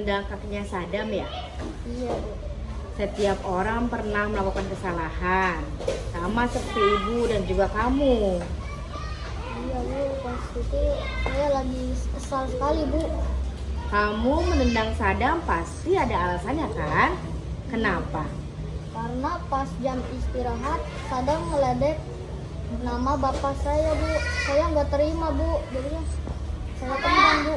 menendang kakinya Sadam ya? Iya Bu. Setiap orang pernah melakukan kesalahan, sama seperti ibu dan juga kamu. Iya Bu, pas itu saya lagi kesal sekali Bu. Kamu menendang Sadam pasti ada alasannya kan? Kenapa? Karena pas jam istirahat Sadam ngeledek nama bapak saya Bu. Saya nggak terima Bu, jadinya saya tendang Bu.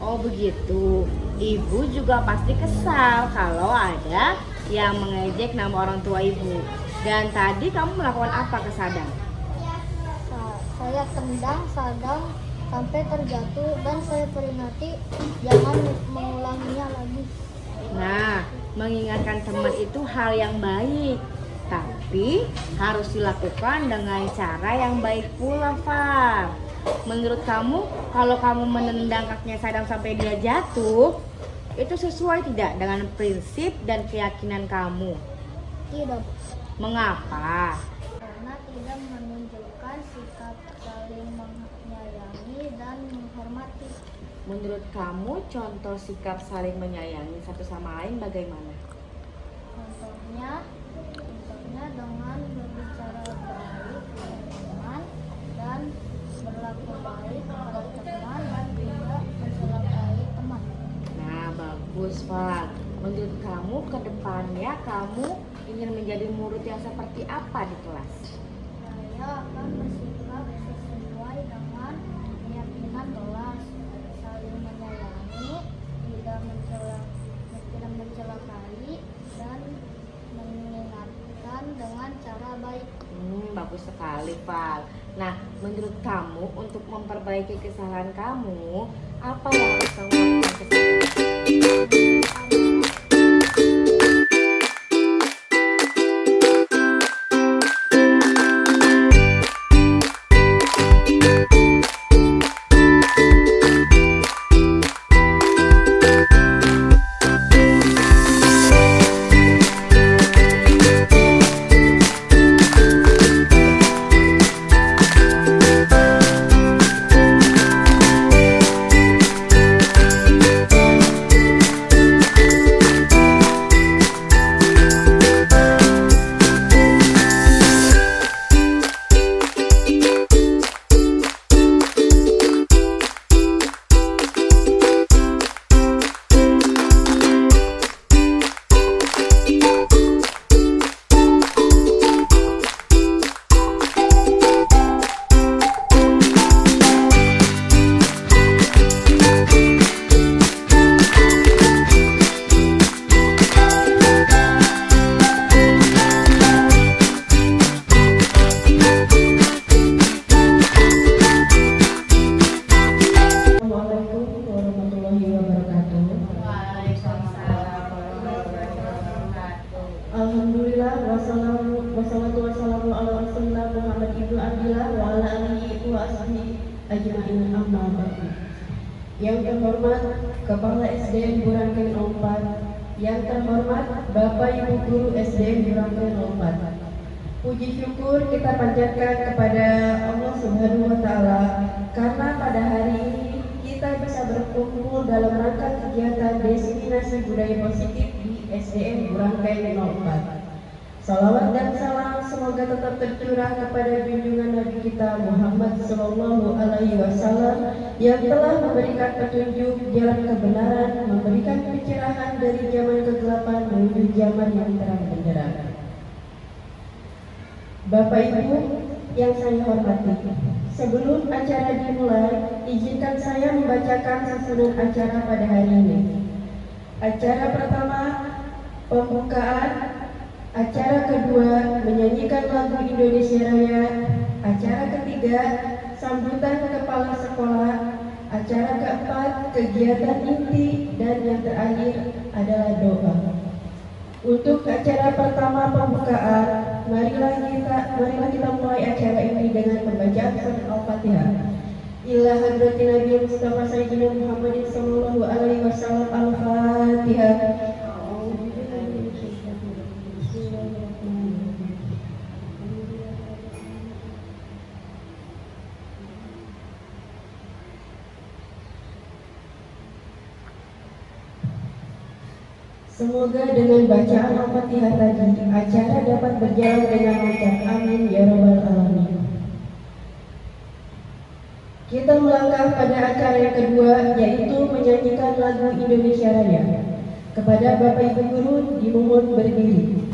Oh begitu. Ibu juga pasti kesal kalau ada yang mengejek nama orang tua ibu. Dan tadi kamu melakukan apa ke Sadam? Saya tendang Sadam sampai terjatuh dan saya peringati jangan mengulanginya lagi. Nah, mengingatkan teman itu hal yang baik, tapi harus dilakukan dengan cara yang baik pula, Far. Menurut kamu, kalau kamu menendang kakinya Sadam sampai dia jatuh, itu sesuai tidak dengan prinsip dan keyakinan kamu? Tidak Bu. Mengapa? Karena tidak menunjukkan sikap saling menyayangi dan menghormati. Menurut kamu, contoh sikap saling menyayangi satu sama lain bagaimana? Contohnya dengan berbicara baik pada teman dan berlaku baik pada teman dan tidak mencelakai teman. Nah, bagus, Pak. Menurut kamu, ke depannya kamu ingin menjadi murid yang seperti apa di kelas? Saya akan bersikap sesuai dengan keyakinan kelas, saling menyayangi, tidak mencelakai, dan mengingatkan dengan cara baik. Bagus sekali, Pak. Nah, menurut kamu untuk memperbaiki kesalahan kamu, apa yang harus kamu lakukan sekarang? Alhamdulillah wassalatu wassalamu ala rasulillah Muhammad ibnu Abdillah wa ala alihi wa ashabihi ajma'in amma ba'du. Yang terhormat Kepala SDN Burangkeng 04, yang terhormat Bapak Ibu Guru SDN Burangkeng 04. Puji syukur kita panjatkan kepada Allah Subhanahu wa taala karena pada hari ini kita bisa berkumpul dalam rangka kegiatan diseminasi budaya positif di SDN Burangkeng 04. Salawat dan salam semoga tetap tercurah kepada junjungan Nabi kita Muhammad Sallallahu Alaihi Wasallam yang telah memberikan petunjuk jalan kebenaran, memberikan pencerahan dari zaman kegelapan menuju zaman yang terang benderang. Bapak Ibu yang saya hormati, sebelum acara dimulai, izinkan saya membacakan susunan acara pada hari ini. Acara pertama, pembukaan. Acara kedua, menyanyikan lagu Indonesia Raya. Acara ketiga, sambutan kepala sekolah. Acara keempat, kegiatan inti. Dan yang terakhir adalah doa. Untuk acara pertama pembukaan, marilah kita mulai acara ini dengan membacaan surat Al-Fatihah. Ila hadratin Nabi Mustafa Sayyidina Muhammadin sallallahu alaihi wasallam. Al-Fatihah. Semoga dengan bacaan Al-Fatihah tadi acara dapat berjalan dengan lancar. Amin ya rabbal alamin. Kita melangkah pada acara yang kedua, yaitu menyanyikan lagu Indonesia Raya. Kepada Bapak Ibu Guru dimohon berdiri.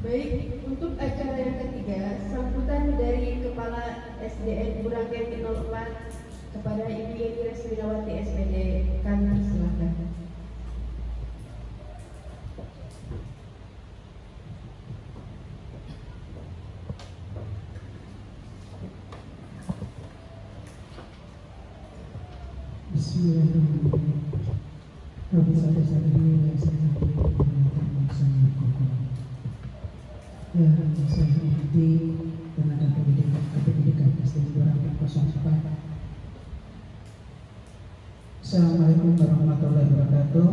Baik, untuk acara yang ketiga, sambutan dari Kepala SDN Burangkeng 04 kepada Ibu Yeni Resminawati SPD, kami silakan. Bismillahirrahmanirrahim. Rabbi sadri wa sadri ya saya hormati tenaga pendidikan SDN Burangkeng 04. Assalamualaikum warahmatullahi wabarakatuh.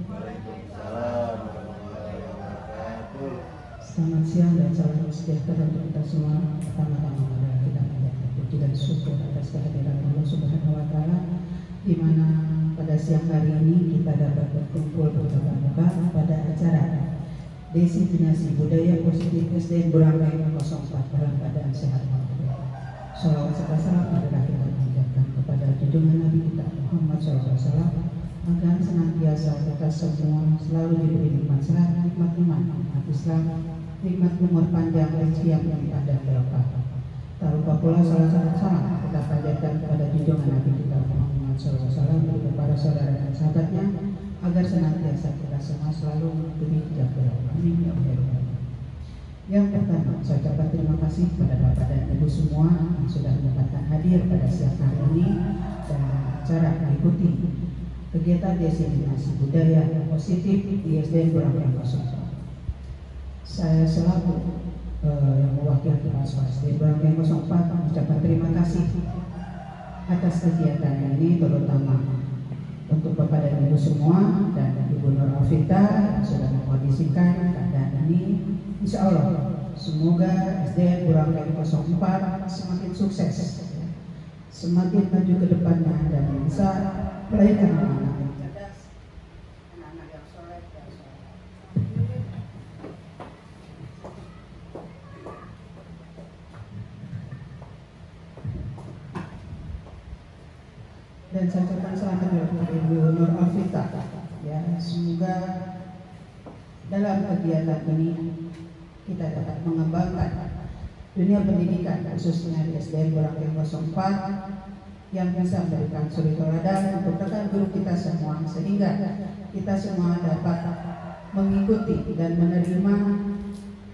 Waalaikumsalam warahmatullahi wabarakatuh. Selamat siang dan salam sejahtera untuk kita semua. Pertama-tama mari kita panjatkan puji dan syukur atas kehadiran Allah Subhanahu wa taala, di mana pada siang hari ini kita dapat berkumpul bertatap muka pada acara Destinasi Budaya Positif SDN Burangkeng 04 dalam keadaan sehat walafiat. Salawat serta salam adalah kita panjatkan kepada junjungan Nabi kita Muhammad SAW, agar senantiasa kita semua selalu diberi nikmat sehat, nikmat iman, nikmat Islam, nikmat umur panjang, rezeki yang melimpah dan barokah. Tak lupa pula salawat salam kita panjatkan kepada junjungan Nabi kita Muhammad SAW dan para saudara dan sahabatnya, agar senantiasa kita semua selalu diberi jalan. Amin ya Allah. Yang pertama, saya ucapkan terima kasih kepada Bapak dan Ibu semua yang sudah menyempatkan hadir pada siang hari ini dan acara mengikuti kegiatan destinasi budaya positif di SDN Burangkeng 04. Saya selaku yang mewakili mahasiswa SDN Burangkeng 04 mengucapkan terima kasih atas kegiatan ini, terutama untuk Bapak dan Ibu semua dan Ibu Nur Alvita yang sudah mengkondisikan keadaan ini. Insya Allah semoga SDN Burangkeng 04 semakin sukses, semakin maju ke depannya dan bisa melahirkan anak-anak yang cerdas, anak-anak yang soleh dan soleh. Dan saya ucapkan selamat kepada Ibu Nur Alvita. Ya, semoga dalam kegiatan ini kita dapat mengembangkan dunia pendidikan khususnya di SDN Burangkeng 04 yang bisa memberikan suri teladan untuk rekan guru kita semua, sehingga kita semua dapat mengikuti dan menerima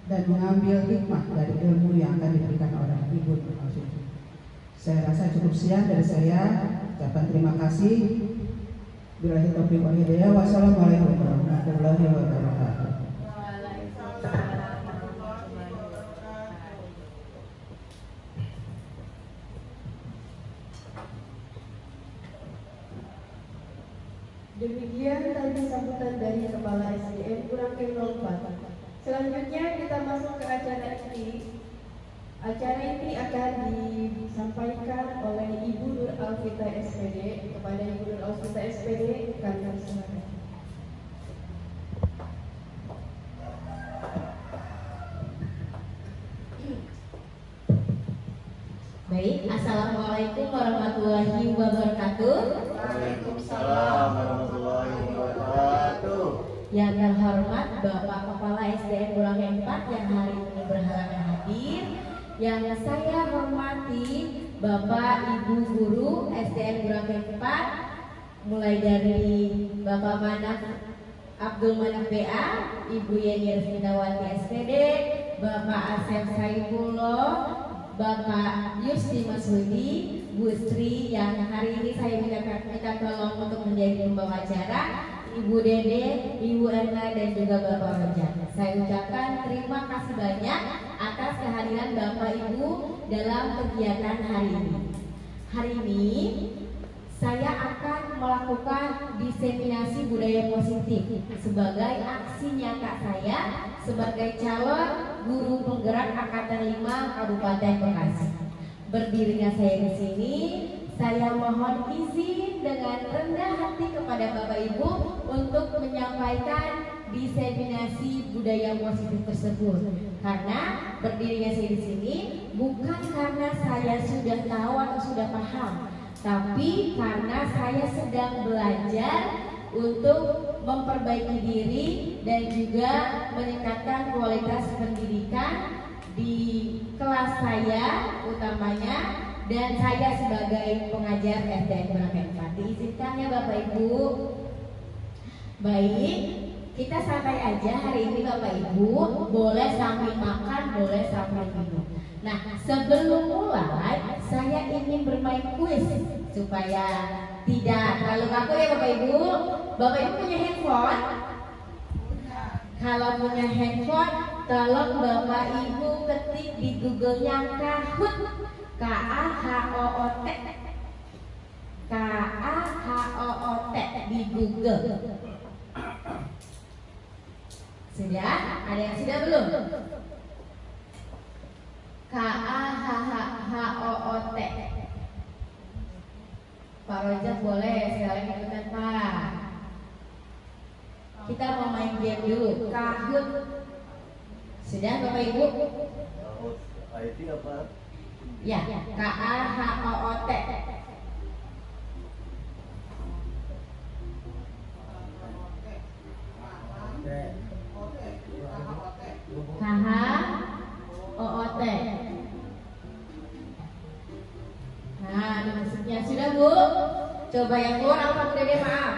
dan mengambil hikmah dari ilmu yang akan diberikan oleh Ibu Nur Alfitri. Saya rasa cukup sekian dari saya. Ucapan terima kasih. Billahi taufiq wal hidayah. Wassalamualaikum warahmatullahi wabarakatuh. Demikian tadi sambutan dari Kepala SDN Burangkeng 04. Selanjutnya kita masuk ke acara ini. Acara ini akan disampaikan oleh Ibu Nur Alfita SPD. Kepada Ibu Nur Alfita SPD, kami persilakan. Baik, Assalamualaikum warahmatullahi wabarakatuh. Waalaikumsalam warahmatullahi wabarakatuh. Yang terhormat Bapak Kepala SDN Burangkeng 4 yang hari ini berhalangan hadir. Yang saya hormati Bapak Ibu Guru SDN Burangkeng 4, mulai dari Bapak Manaf Abdul Manaf BA, Ibu Yeni Resmidawati SPD, Bapak Asep Saifullah, Bapak Yusti Masudi, Bu Sri yang hari ini saya minta tolong untuk menjadi pembawa acara, Ibu Dede, Ibu Erna dan juga Bapak Rojak. Saya ucapkan terima kasih banyak atas kehadiran Bapak Ibu dalam kegiatan hari ini. Hari ini saya akan melakukan diseminasi budaya positif sebagai aksi nyata saya sebagai calon guru penggerak Angkatan 5 Kabupaten Bekasi. Berdirinya saya di sini, saya mohon izin dengan rendah hati kepada Bapak Ibu untuk menyampaikan diseminasi budaya positif tersebut. Karena berdirinya saya di sini bukan karena saya sudah tahu atau sudah paham, tapi karena saya sedang belajar untuk memperbaiki diri dan juga meningkatkan kualitas pendidikan di kelas saya utamanya, dan saya sebagai pengajar SDN Burangkeng 4. Diizinkan ya Bapak Ibu. Baik, kita santai aja hari ini Bapak Ibu, boleh sambil makan, boleh sambil minum. Nah, sebelum mulai saya ingin bermain kuis supaya tidak terlalu kaku ya Bapak Ibu. Bapak Ibu punya handphone? Kalau punya handphone, tolong Bapak Ibu ketik di Google-nya Kahoot, K-A-H-O-O-T, K-A-H-O-O-T di Google. Sudah? Ada yang sudah belum? K-A-H-H-O-O-T. Pak Rojak boleh sekalian ikutan Pak. Kita mau main game dulu. Kahoot. Sudah Bapak Ibu? Kahoot IT apa? Ya, K-A-H-O-O-T. K-H-O-O-T. Nah, ini maksudnya sudah Bu? Coba yang keluar apa udah deh, maaf.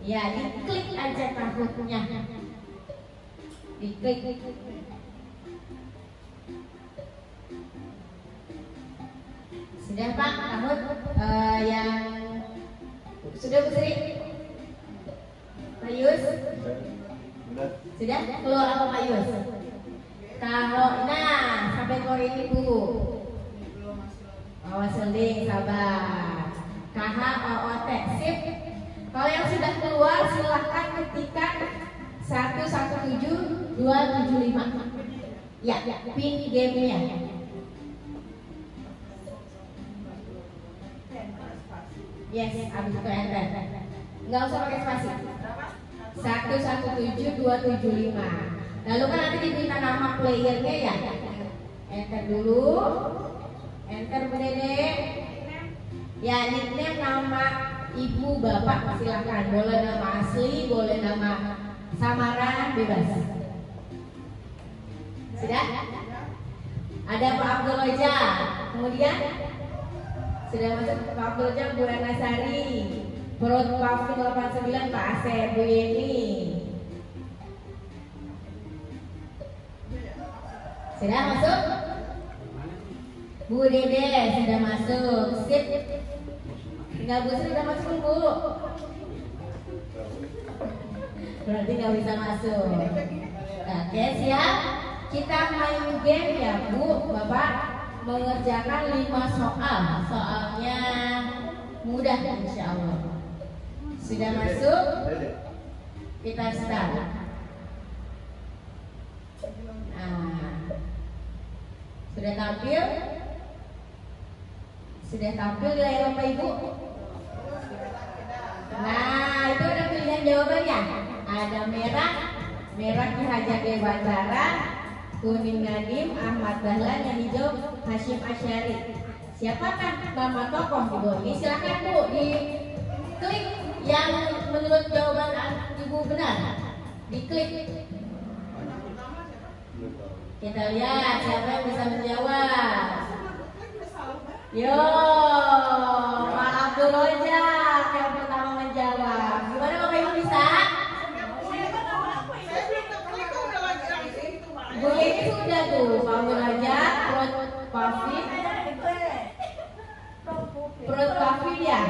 Ya, diklik aja Kahootnya. Diklik. Sudah Pak, Kahoot yang sudah Bu Sri? Pak Yus? Sudah? Keluar apa Pak Yus? Kalau, nah, sampai keluar ini Bu. Awas seling, sabar. K-H-O-O-T, sip. Kalau yang sudah keluar silahkan ketikkan 117275. Ya, pin gamenya. Yes, abis itu enter. Nggak usah pakai spasi. 117275. Lalu kan nanti diberikan nama playernya ya. Enter dulu. Enter Bu Dede. Ya, nickname nama ibu bapak silakan. Boleh nama asli, boleh nama samaran, bebas. Sudah? Ada Pak Abdul Roja. Kemudian sudah masuk Pak Abdul Roja, Bu Rana Sari. Perut Pavin 89 Pak Asep, Bu Yeni. Sudah masuk? Bu Dede sudah masuk. Sip. Tinggal Bu Sri sudah masuk, Bu. Berarti nggak bisa masuk. Oke, siap. Kita main game ya, Bu. Bapak mengerjakan 5 soal. Soalnya mudah insya Allah. Sudah masuk? Kita start. Nah, sudah tampil? Sudah tampil nilai Bapak Ibu? Nah, itu ada pilihan jawabannya. Ada merah, merah Ki Hajar Dewantara, kuning Nadim, Ahmad Dahlan, yang hijau Hashim Asyari. Siapakah nama tokoh di bawah ini? Silakan Bu, diklik yang menurut jawaban Ibu benar. Diklik. Kita lihat siapa yang bisa menjawab. Yo, Pak Abdul Rojak yang pertama menjawab. Gimana Bapak Ibu bisa? Bu ini sudah tuh, Pak Abdul Rojak, Perut Pavin ya.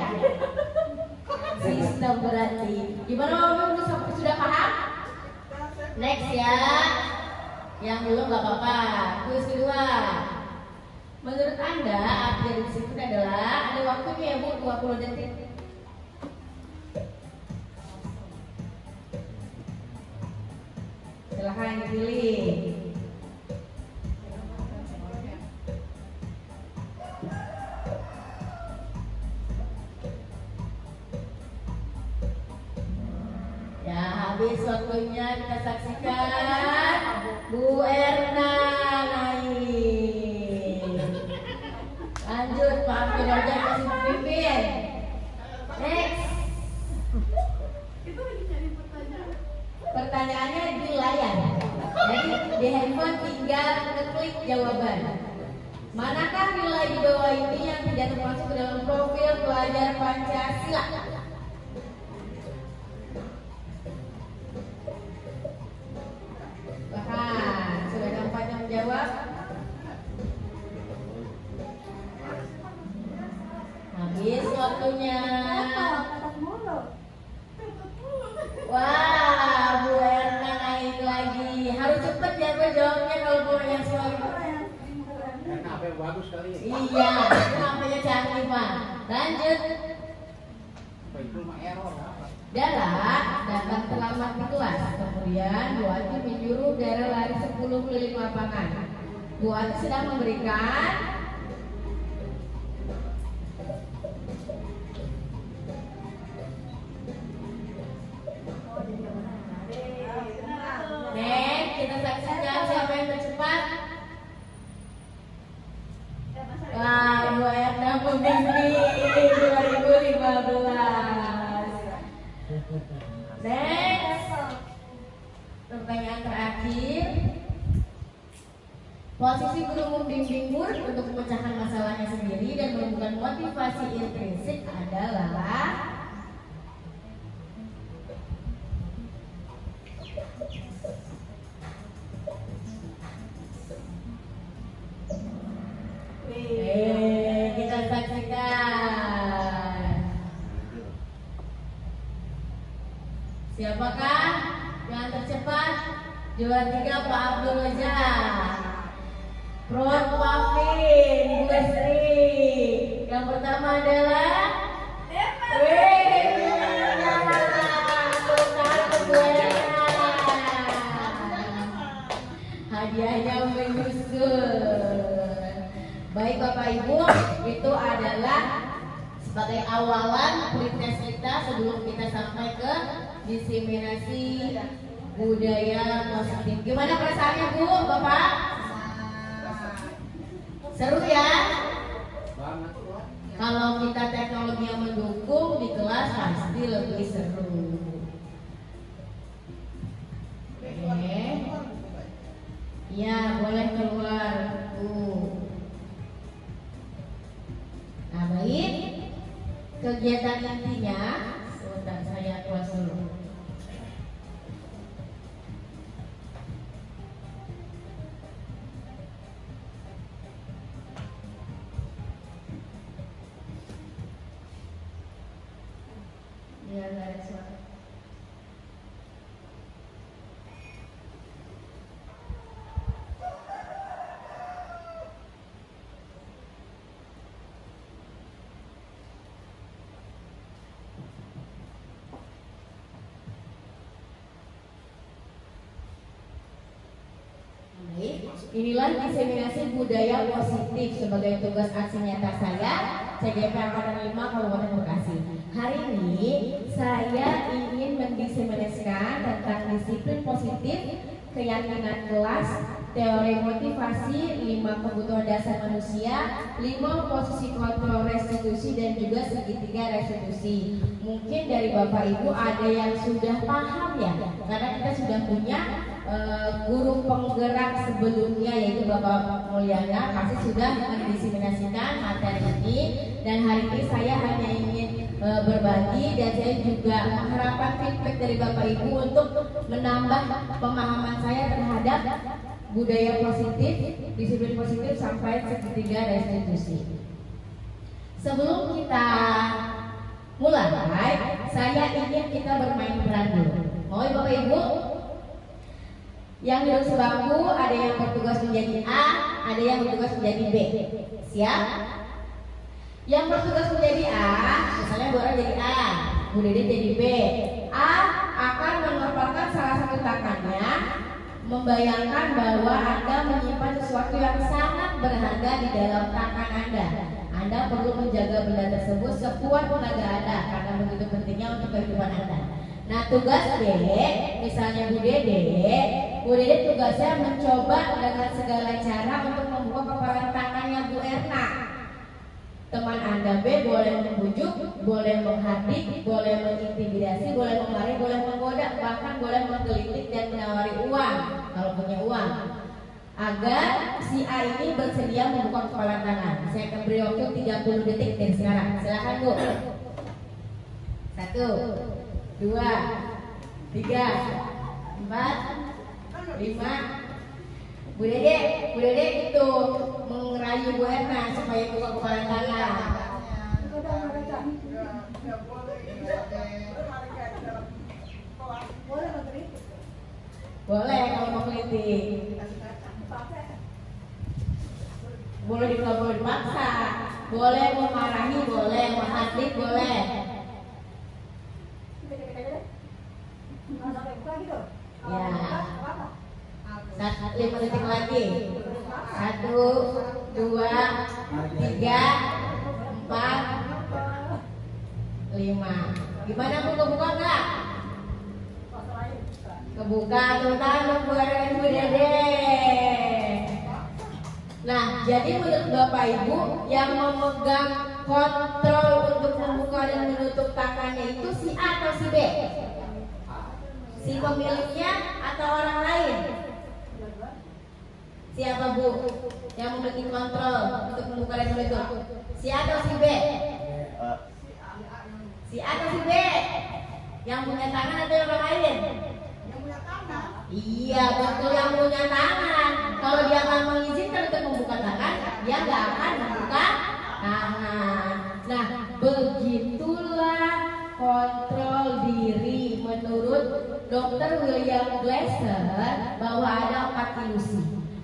Sistem berarti. Gimana Bapak Ibu sudah paham? Next ya. Yang belum nggak apa-apa. Kuis kedua. Menurut Anda arti dari disiplin adalah, ada waktunya ya Bu, 20 detik. Silahkan dipilih. Ya, habis waktunya, kita saksikan Bu Erna naik. Lanjut Pak Abdul Rojak masih memimpin. Next. Pertanyaannya di layar. Jadi di handphone tinggal ngeklik jawaban. Manakah nilai di bawah ini yang tidak termasuk ke dalam profil pelajar Pancasila? Bahkan sudah ada 4 yang menjawab. Habis waktunya. Wah, Bu Erna naik lagi. Harus cepet ya Bu jawabnya kalau Bu yang soal. Karena apa yang bagus sekali. Iya, HP-nya canggih Pak. Lanjut. Apa itu mah error apa? Dalam datang terlambat di kelas. Kemudian Bu Ati menyuruh Dara lari 10 keliling lapangan. Bu Ati sedang memberikan kita saksikan siapa yang tercepat. Wah, Bu Erna pemimpin 2015. Next, pertanyaan terakhir. Posisi guru membimbing murid untuk memecahkan masalahnya sendiri dan menemukan motivasi intrinsik adalah kita saksikan. Siapakah yang tercepat? Juara 3 Pak Abdul Rojak, Prof. Pavin, Bu Sri. Yang pertama adalah hadiahnya menyusul. Baik Bapak Ibu, itu adalah sebagai awalan pretest kita sebelum kita sampai ke diseminasi budaya positif. Gimana perasaannya Bu, Bapak? Seru ya? Kalau kita teknologi yang mendukung di kelas pasti lebih seru. Oke. Ya, boleh keluar. Kegiatan intinya, sebentar saya kelas dulu. Ya, nggak ada suara. Inilah diseminasi budaya positif sebagai tugas aksi nyata saya, CGP Angkatan 5 Kabupaten Bekasi. Hari ini saya ingin mendiseminasikan tentang disiplin positif, keyakinan kelas, teori motivasi, 5 kebutuhan dasar manusia, 5 posisi kontrol restitusi, dan juga segitiga restitusi. Mungkin dari Bapak Ibu ada yang sudah paham ya, karena kita sudah punya guru penggerak sebelumnya, yaitu Bapak Mulyana pasti sudah mendiseminasikan materi ini, dan hari ini saya hanya ingin berbagi, dan saya juga mengharapkan feedback dari Bapak Ibu untuk menambah pemahaman saya terhadap budaya positif, disiplin positif sampai segitiga restitusi. Sebelum kita mulai, saya ingin kita bermain peran dulu. Mau ya Bapak Ibu? Yang duduk sebangku ada yang bertugas menjadi A, ada yang bertugas menjadi B. Siap? Yang bertugas menjadi A, misalnya Bu Ara jadi A, Bu Dede jadi B. A akan mengeluarkan salah satu tangannya, membayangkan bahwa Anda menyimpan sesuatu yang sangat berharga di dalam tangan Anda. Anda perlu menjaga benda tersebut sekuat tenaga Anda karena begitu pentingnya untuk kehidupan Anda. Nah, tugas B, misalnya Bu Dede tugasnya mencoba dengan segala cara untuk membuka kepalan tangannya Bu Erna. Teman Anda B boleh membujuk, boleh menghardik, boleh mengintimidasi, boleh memarahi, boleh menggoda, bahkan boleh menggelitik dan menawari uang kalau punya uang, agar si A ini bersedia membuka kepalan tangan. Saya akan beri waktu 30 detik dari sekarang. Silakan Bu. 1, 2, 3, 4, 5. Bu Dede itu mengerayu Bu Erna supaya buka kepalan tangan. Boleh kalau mau kritik. Boleh dipaksa, boleh memarahi, boleh menghardik, boleh. Ya. 5 detik lagi. 1, 2, 3, 4, 5. Gimana Bu, kebuka nggak? Kebuka, terutama buat Bu Dede. Nah, jadi menurut Bapak Ibu yang memegang kontrol untuk membuka dan menutup tangannya itu si A atau si B? Si pemiliknya atau orang lain? Siapa Bu yang memiliki kontrol untuk membuka dan menutup? Si A atau si B? Si A atau si B? Yang punya tangan atau yang orang lain? Yang punya tangan. Iya betul, yang punya tangan. Kalau dia nggak mengizinkan untuk membuka tangan, dia nggak akan membuka tangan. Nah, begitulah kontrol diri menurut Dr. William Glasser, bahwa ada 4 ilusi.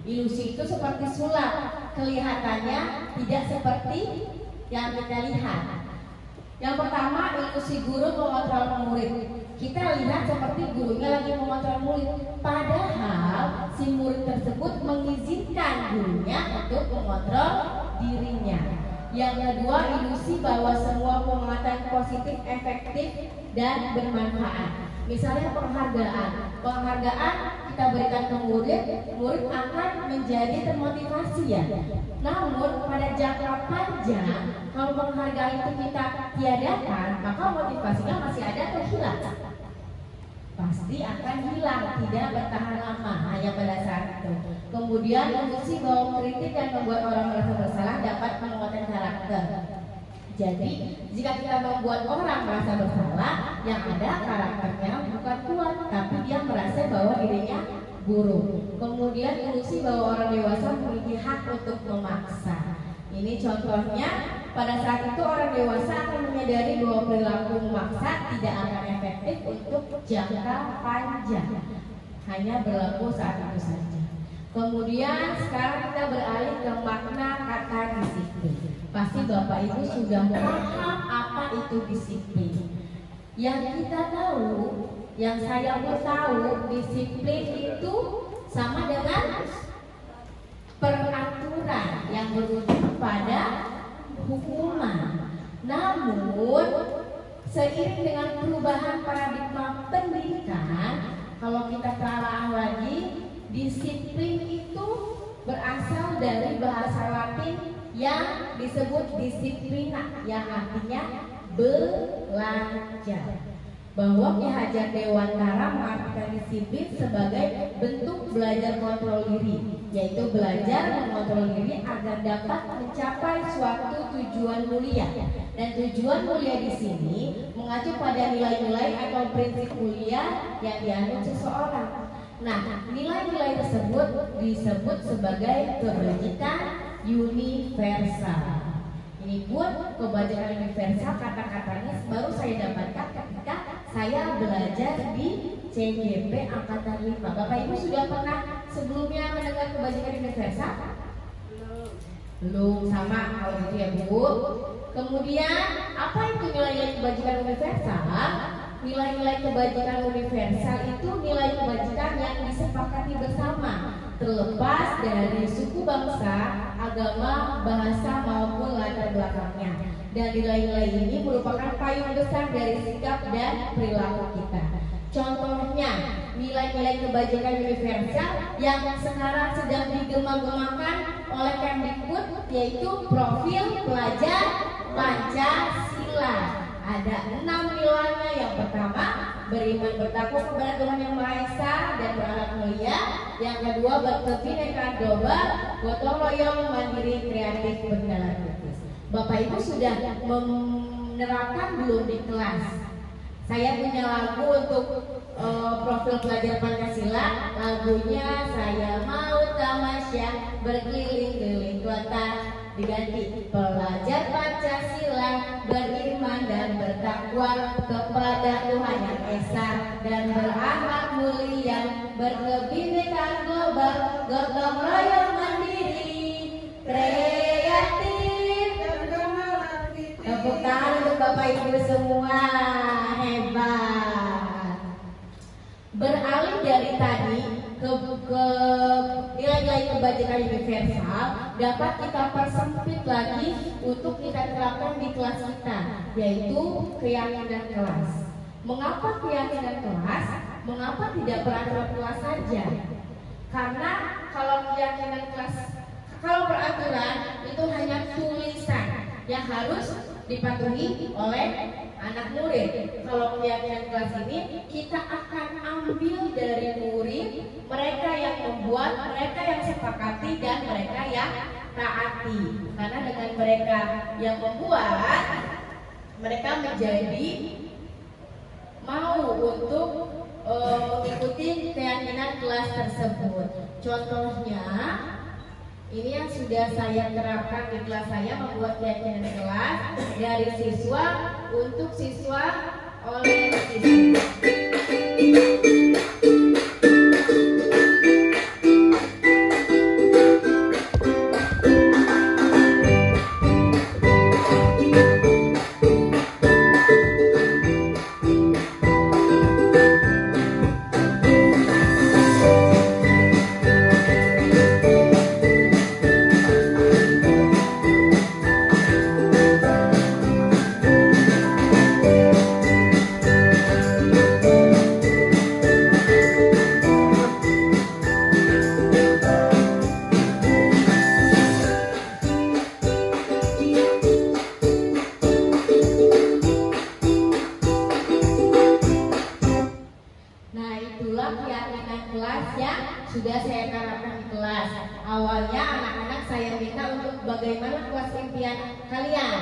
Ilusi itu seperti sulap, kelihatannya tidak seperti yang kita lihat. Yang pertama, ilusi guru mengontrol murid. Kita lihat seperti gurunya lagi mengontrol murid, padahal si murid tersebut mengizinkan gurunya untuk mengontrol dirinya. Yang kedua, ilusi bahwa semua penguatan positif efektif dan bermanfaat. Misalnya penghargaan kita berikan ke murid akan menjadi termotivasi ya. Namun pada jangka panjang, kalau penghargaan itu kita tiadakan, maka motivasinya masih ada atau hilang? Pasti akan hilang, tidak bertahan lama hanya pada saat itu. Kemudian ilusi bahwa kritik dan membuat orang merasa bersalah dapat menguatkan karakter. Jadi jika kita membuat orang merasa bersalah, yang ada karakternya bukan kuat, tapi dia merasa bahwa dirinya buruk. Kemudian ilusi bahwa orang dewasa memiliki hak untuk memaksa. Ini contohnya, pada saat itu orang dewasa akan menyadari bahwa perilaku memaksa tidak akan efektif untuk jangka panjang, hanya berlaku saat itu saja. Kemudian sekarang kita beralih ke makna kata disiplin. Pasti Bapak Ibu sudah paham apa itu disiplin. Yang kita tahu, yang saya pun tahu, disiplin itu sama dengan peraturan yang berujung pada hukuman. Namun seiring dengan perubahan paradigma pendidikan, kalau kita telah lagi, disiplin itu berasal dari bahasa Latin yang disebut disiplina, yang artinya belajar. Bahwa Ki Hajar Dewantara mengartikan disiplin sebagai bentuk belajar kontrol diri, yaitu belajar mengontrol diri agar dapat mencapai suatu tujuan mulia. Dan tujuan mulia di sini mengacu pada nilai-nilai atau prinsip mulia yang dianut seseorang. Nah, nilai-nilai tersebut disebut sebagai kebajikan universal. Ini pun kebajikan universal, kata-katanya baru saya dapatkan ketika saya belajar di CGP Angkatan 5. Bapak Ibu sudah pernah sebelumnya mendengar kebajikan universal? Belum, sama kalau gitu ya Bu. Kemudian apa itu nilai-nilai kebajikan universal? Nilai-nilai kebajikan universal itu nilai kebajikan yang disepakati bersama, terlepas dari suku bangsa, agama, bahasa maupun latar belakangnya. Dan nilai-nilai ini merupakan payung besar dari sikap dan perilaku kita. Contohnya, nilai-nilai kebajikan universal yang sekarang sedang digema-gemakan oleh Kemdikbud, yaitu profil pelajar Pancasila. Ada 6 nilainya. Yang pertama, beriman bertakwa kepada Tuhan Yang Maha Esa dan berakhlak mulia. Yang kedua, berkebinekaan global, gotong royong, mandiri, kreatif, berjalan kritis. Bapak Ibu sudah menerapkan belum di kelas? Saya punya lagu untuk profil pelajar Pancasila. Lagunya saya mau tamasya berkeliling-keliling kota, diganti pelajar Pancasila beriman dan bertakwa kepada Tuhan Yang Esa dan berakhlak mulia, berkebinekaan global, gotong royong, mandiri, kreatif. Tepuk tangan untuk Bapak Ibu semua, hebat. Beralih dari tadi ke nilai-nilai kebajikan universal, dapat kita persempit lagi untuk kita terapkan di kelas kita, yaitu keyakinan kelas. Mengapa keyakinan kelas? Mengapa tidak peraturan kelas saja? Karena kalau keyakinan kelas, kalau peraturan itu hanya tulisan yang harus dipatuhi oleh anak murid. Kalau keyakinan kelas ini kita akan ambil dari murid, mereka yang membuat, mereka yang sepakati, dan mereka yang taati. Karena dengan mereka yang membuat, mereka menjadi mau untuk mengikuti keyakinan kelas tersebut. Contohnya, ini yang sudah saya terapkan di kelas saya, membuat keyakinan kelas dari siswa untuk siswa oleh siswa. Sudah saya terapkan di kelas. Awalnya anak-anak saya minta untuk bagaimana kelas impian kalian.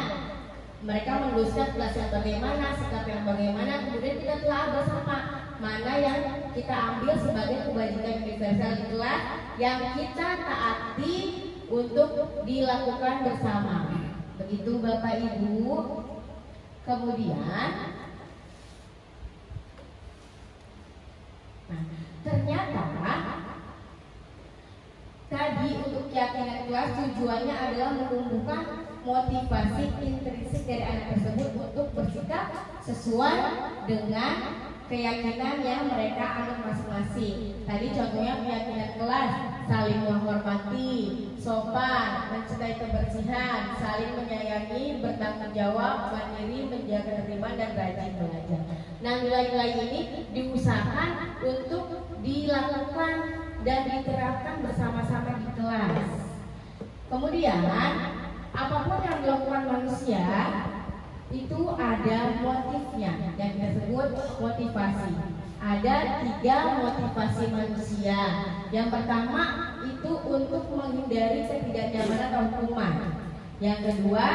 Mereka menuliskan kelas yang bagaimana, sikap yang bagaimana, kemudian kita telah bersama mana yang kita ambil sebagai kewajiban universal di kelas yang kita taati untuk dilakukan bersama. Begitu Bapak Ibu. Kemudian ternyata tadi untuk keyakinan kelas tujuannya adalah menumbuhkan motivasi intrinsik dari anak tersebut untuk bersikap sesuai dengan keyakinan yang mereka anut masing-masing. Tadi contohnya keyakinan kelas, saling menghormati, sopan, mencintai kebersihan, saling menyayangi, bertanggung jawab, mandiri, menjaga ketertiban dan rajin belajar. Nah, nilai-nilai ini diusahakan untuk dilakukan dan diterapkan bersama-sama di kelas. Kemudian, apapun yang dilakukan manusia itu ada motifnya yang kita sebut motivasi. Ada 3 motivasi manusia. Yang pertama itu untuk menghindari ketidaknyamanan atau hukuman. Yang kedua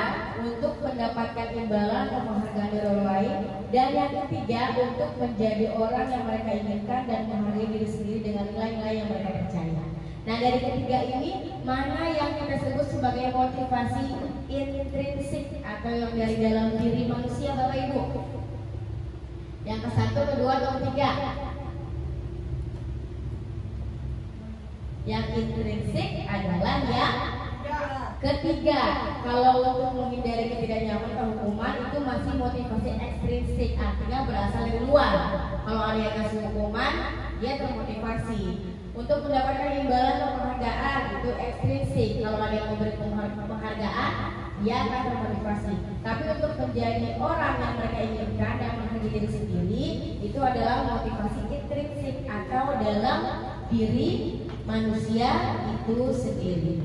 untuk mendapatkan imbalan atau penghargaan dari orang lain. Dan yang ketiga untuk menjadi orang yang mereka inginkan dan menghargai diri sendiri dengan nilai-nilai yang mereka percaya. Nah, dari ketiga ini mana yang kita sebut sebagai motivasi intrinsik atau yang dari dalam diri manusia, Bapak Ibu? Yang ke-1, kedua, atau ketiga? Yang intrinsik adalah yang ketiga. Kalau untuk menghindari ketidaknyamanan atau hukuman itu masih motivasi ekstrinsik, artinya berasal dari luar. Kalau ada yang kasih hukuman, dia termotivasi. Untuk mendapatkan imbalan atau penghargaan itu ekstrinsik. Kalau ada yang memberi penghargaan, dia akan termotivasi. Tapi untuk menjadi orang yang mereka inginkan dan menghargai diri sendiri, itu adalah motivasi intrinsik atau dalam diri manusia itu sendiri.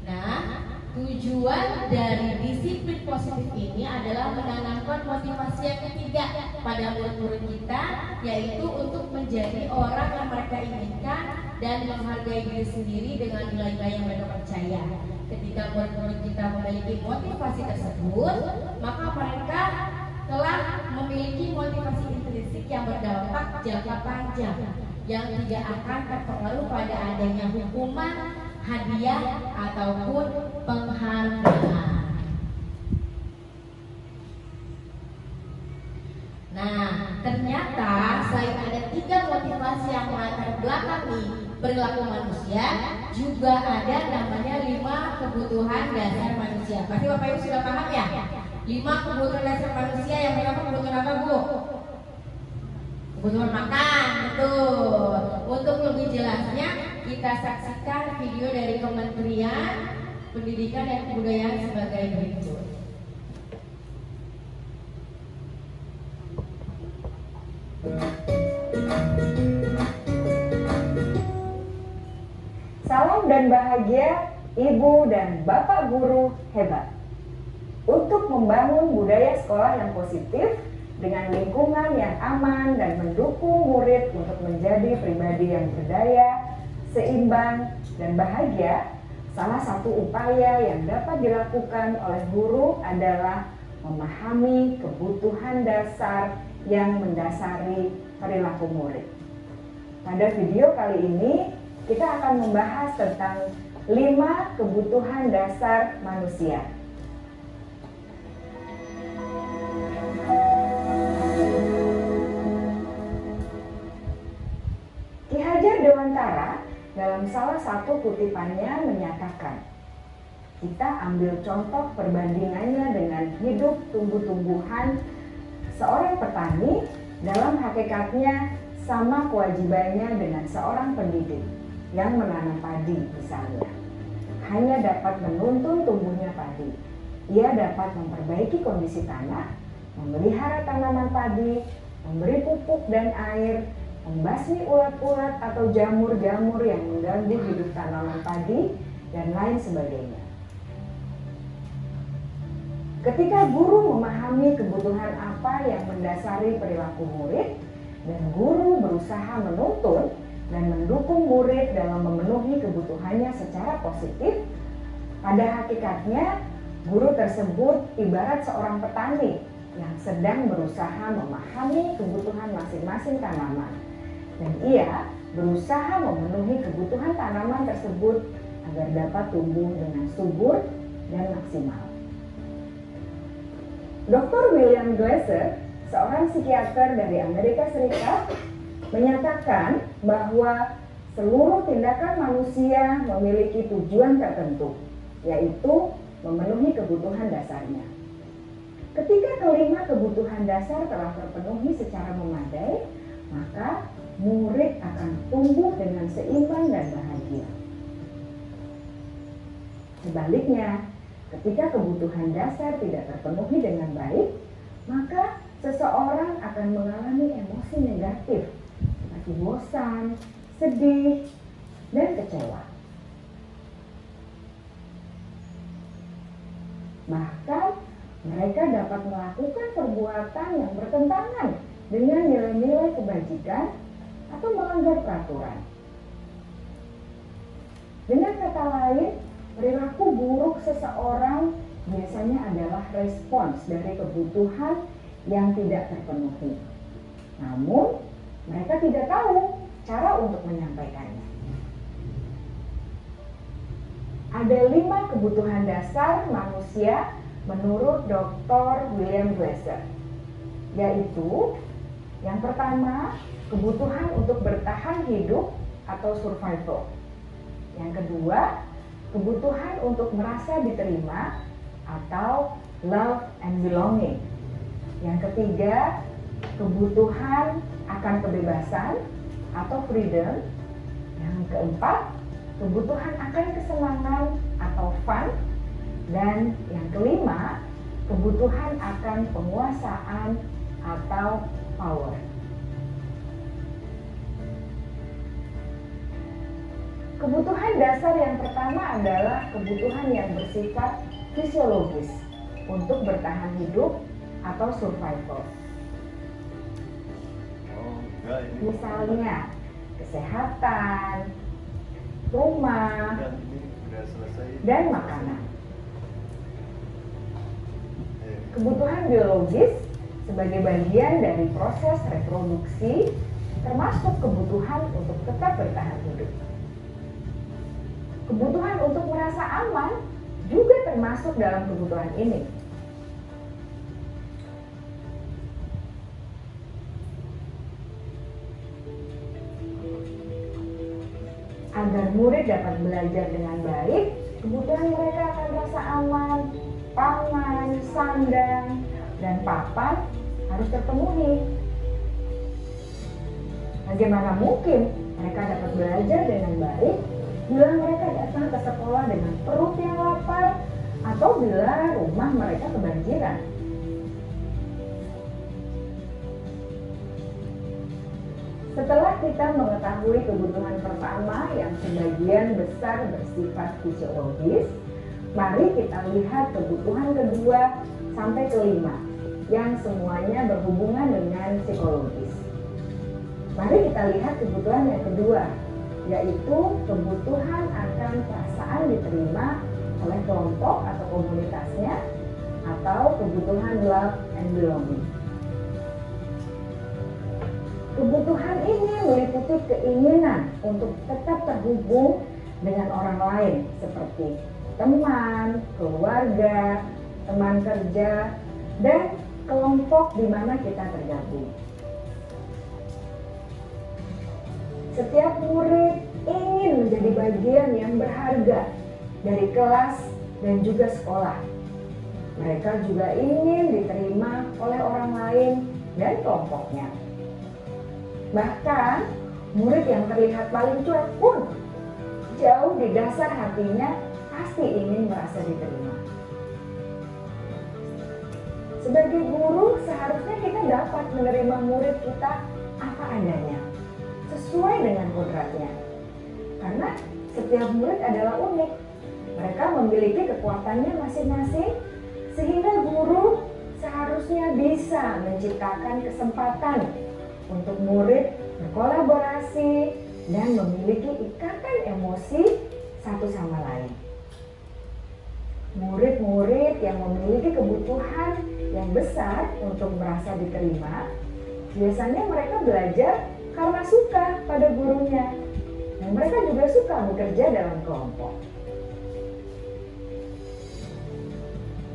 Nah, tujuan dari disiplin positif ini adalah menanamkan motivasi yang ketiga pada murid-murid kita, yaitu untuk menjadi orang yang mereka inginkan dan menghargai diri sendiri dengan nilai-nilai yang mereka percaya. Ketika murid-murid kita memiliki motivasi tersebut, maka mereka telah memiliki motivasi intrinsik yang berdampak jangka panjang, yang tidak akan terpengaruh pada adanya hukuman, hadiah, ataupun penghargaan. Nah, ternyata selain ada 3 motivasi yang melatar belakangi perilaku manusia, juga ada namanya 5 kebutuhan dasar manusia. Pasti Bapak Ibu sudah paham ya? 5 kebutuhan dasar manusia. Yang pertama kebutuhan apa, Bu? Kebutuhan makan, betul. Untuk lebih jelasnya kita saksikan video dari Kementerian Pendidikan dan Kebudayaan sebagai berikut. Salam dan bahagia Ibu dan Bapak guru hebat. Untuk membangun budaya sekolah yang positif dengan lingkungan yang aman dan mendukung murid untuk menjadi pribadi yang berdaya, seimbang, dan bahagia, salah satu upaya yang dapat dilakukan oleh guru adalah memahami kebutuhan dasar yang mendasari perilaku murid. Pada video kali ini, kita akan membahas tentang 5 kebutuhan dasar manusia. Ki Hajar Dewantara dalam salah satu kutipannya menyatakan, kita ambil contoh perbandingannya dengan hidup tumbuh-tumbuhan. Seorang petani dalam hakikatnya sama kewajibannya dengan seorang pendidik yang menanam padi misalnya. Hanya dapat menuntun tumbuhnya padi. Ia dapat memperbaiki kondisi tanah, memelihara tanaman padi, memberi pupuk dan air, membasmi ulat-ulat atau jamur-jamur yang mengganggu hidup tanaman padi, dan lain sebagainya. Ketika guru memahami kebutuhan apa yang mendasari perilaku murid, dan guru berusaha menuntun dan mendukung murid dalam memenuhi kebutuhannya secara positif, pada hakikatnya guru tersebut ibarat seorang petani yang sedang berusaha memahami kebutuhan masing-masing tanaman. Dan ia berusaha memenuhi kebutuhan tanaman tersebut agar dapat tumbuh dengan subur dan maksimal. Dr. William Glasser, seorang psikiater dari Amerika Serikat, menyatakan bahwa seluruh tindakan manusia memiliki tujuan tertentu, yaitu memenuhi kebutuhan dasarnya. Ketika kelima kebutuhan dasar telah terpenuhi secara memadai, maka murid akan tumbuh dengan seimbang dan bahagia. Sebaliknya, ketika kebutuhan dasar tidak terpenuhi dengan baik, maka seseorang akan mengalami emosi negatif seperti bosan, sedih, dan kecewa. Bahkan mereka dapat melakukan perbuatan yang bertentangan dengan nilai-nilai kebajikan atau melanggar peraturan. Dengan kata lain, perilaku buruk seseorang biasanya adalah respons dari kebutuhan yang tidak terpenuhi. Namun, mereka tidak tahu cara untuk menyampaikannya. Ada 5 kebutuhan dasar manusia menurut Dr. William Glasser, yaitu yang pertama, kebutuhan untuk bertahan hidup atau survival. Yang kedua, kebutuhan untuk merasa diterima atau love and belonging. Yang ketiga, kebutuhan akan kebebasan atau freedom. Yang keempat, kebutuhan akan kesenangan atau fun. Dan yang kelima, kebutuhan akan penguasaan atau power. Kebutuhan dasar yang pertama adalah kebutuhan yang bersifat fisiologis untuk bertahan hidup atau survival. Misalnya kesehatan, rumah, dan makanan. Kebutuhan biologis sebagai bagian dari proses reproduksi, termasuk kebutuhan untuk tetap bertahan hidup. Kebutuhan untuk merasa aman juga termasuk dalam kebutuhan ini. Agar murid dapat belajar dengan baik, kebutuhan mereka akan rasa aman, pangan, sandang, dan papan harus terpenuhi. Bagaimana mungkin mereka dapat belajar dengan baik bila mereka datang ke sekolah dengan perut yang lapar atau bila rumah mereka kebanjiran? Setelah kita mengetahui kebutuhan pertama yang sebagian besar bersifat fisiologis, mari kita lihat kebutuhan kedua sampai kelima yang semuanya berhubungan dengan psikologis. Mari kita lihat kebutuhan yang kedua, yaitu kebutuhan akan perasaan diterima oleh kelompok atau komunitasnya, atau kebutuhan love and belonging. Kebutuhan ini meliputi keinginan untuk tetap terhubung dengan orang lain seperti teman, keluarga, teman kerja, dan kelompok di mana kita tergabung. Setiap murid ingin menjadi bagian yang berharga dari kelas dan juga sekolah. Mereka juga ingin diterima oleh orang lain dan kelompoknya. Bahkan, murid yang terlihat paling cuek pun jauh di dasar hatinya pasti ingin merasa diterima. Sebagai guru, seharusnya kita dapat menerima murid kita apa adanya, sesuai dengan kodratnya. Karena setiap murid adalah unik. Mereka memiliki kekuatannya masing-masing, sehingga guru seharusnya bisa menciptakan kesempatan untuk murid berkolaborasi dan memiliki ikatan emosi satu satu sama lain. Murid-murid yang memiliki kebutuhan yang besar untuk merasa diterima, biasanya mereka belajar karena suka pada gurunya, dan mereka juga suka bekerja dalam kelompok.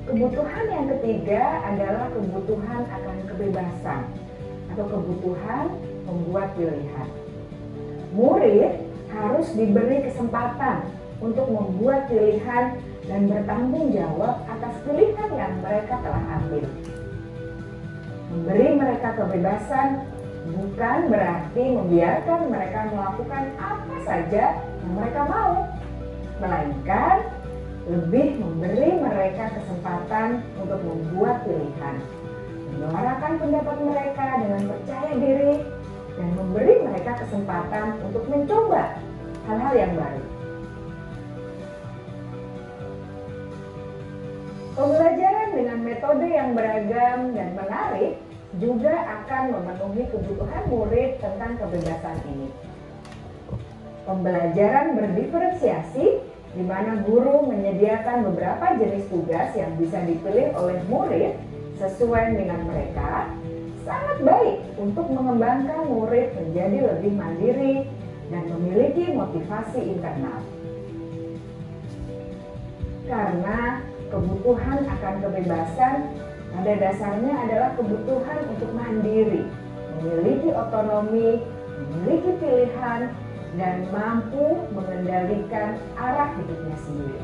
Kebutuhan yang ketiga adalah kebutuhan akan kebebasan atau kebutuhan membuat pilihan. Murid harus diberi kesempatan untuk membuat pilihan dan bertanggung jawab atas pilihan yang mereka telah ambil. Memberi mereka kebebasan bukan berarti membiarkan mereka melakukan apa saja yang mereka mau, melainkan lebih memberi mereka kesempatan untuk membuat pilihan, menyuarakan pendapat mereka dengan percaya diri, dan memberi mereka kesempatan untuk mencoba hal-hal yang baru. Pembelajaran dengan metode yang beragam dan menarik juga akan memenuhi kebutuhan murid tentang kebebasan ini. Pembelajaran berdiferensiasi di mana guru menyediakan beberapa jenis tugas yang bisa dipilih oleh murid sesuai dengan mereka, sangat baik untuk mengembangkan murid menjadi lebih mandiri dan memiliki motivasi internal. Karena kebutuhan akan kebebasan pada dasarnya adalah kebutuhan untuk mandiri, memiliki otonomi, memiliki pilihan, dan mampu mengendalikan arah hidupnya sendiri.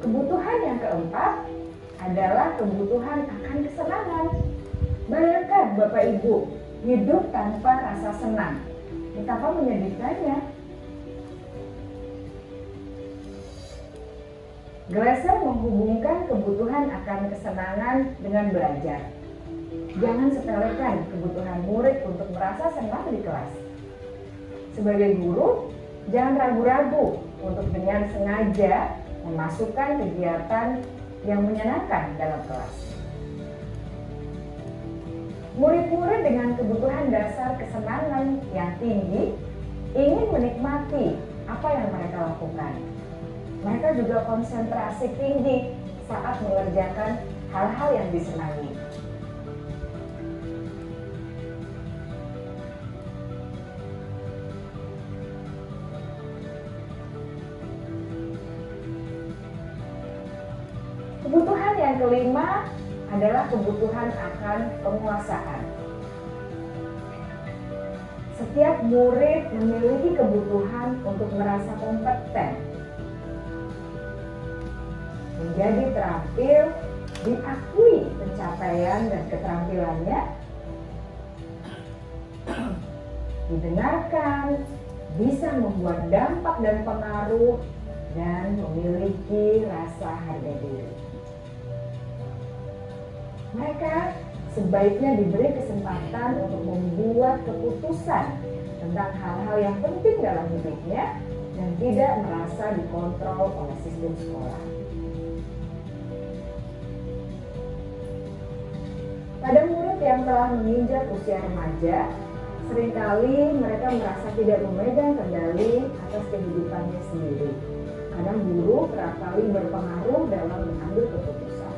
Kebutuhan yang keempat adalah kebutuhan akan kesenangan. Bayangkan Bapak Ibu, hidup tanpa rasa senang. Betapa menyedihkannya. Glasser menghubungkan kebutuhan akan kesenangan dengan belajar. Jangan sepelekan kebutuhan murid untuk merasa senang di kelas. Sebagai guru, jangan ragu-ragu untuk dengan sengaja memasukkan kegiatan yang menyenangkan dalam kelas. Murid-murid dengan kebutuhan dasar kesenangan yang tinggi ingin menikmati apa yang mereka lakukan. Mereka juga konsentrasi tinggi saat mengerjakan hal-hal yang disenangi. Kebutuhan yang kelima adalah kebutuhan akan penguasaan. Setiap murid memiliki kebutuhan untuk merasa kompeten, menjadi terampil, diakui pencapaian dan keterampilannya, didengarkan, bisa membuat dampak dan pengaruh, dan memiliki rasa harga diri. Mereka sebaiknya diberi kesempatan untuk membuat keputusan tentang hal-hal yang penting dalam hidupnya dan tidak merasa dikontrol oleh sistem sekolah. Pada murid yang telah menginjak usia remaja, seringkali mereka merasa tidak memegang kendali atas kehidupannya sendiri, karena guru kerap kali berpengaruh dalam mengambil keputusan.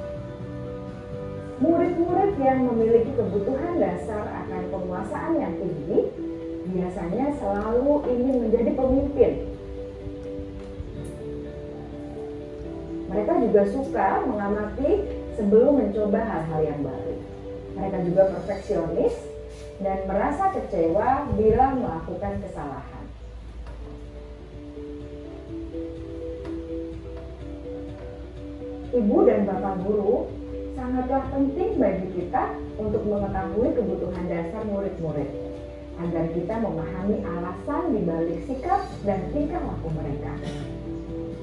Murid-murid yang memiliki kebutuhan dasar akan penguasaan yang tinggi biasanya selalu ingin menjadi pemimpin. Mereka juga suka mengamati sebelum mencoba hal-hal yang baru. Mereka juga perfeksionis dan merasa kecewa bila melakukan kesalahan. Ibu dan Bapak guru sangatlah penting bagi kita untuk mengetahui kebutuhan dasar murid-murid, agar kita memahami alasan di balik sikap dan tingkah laku mereka.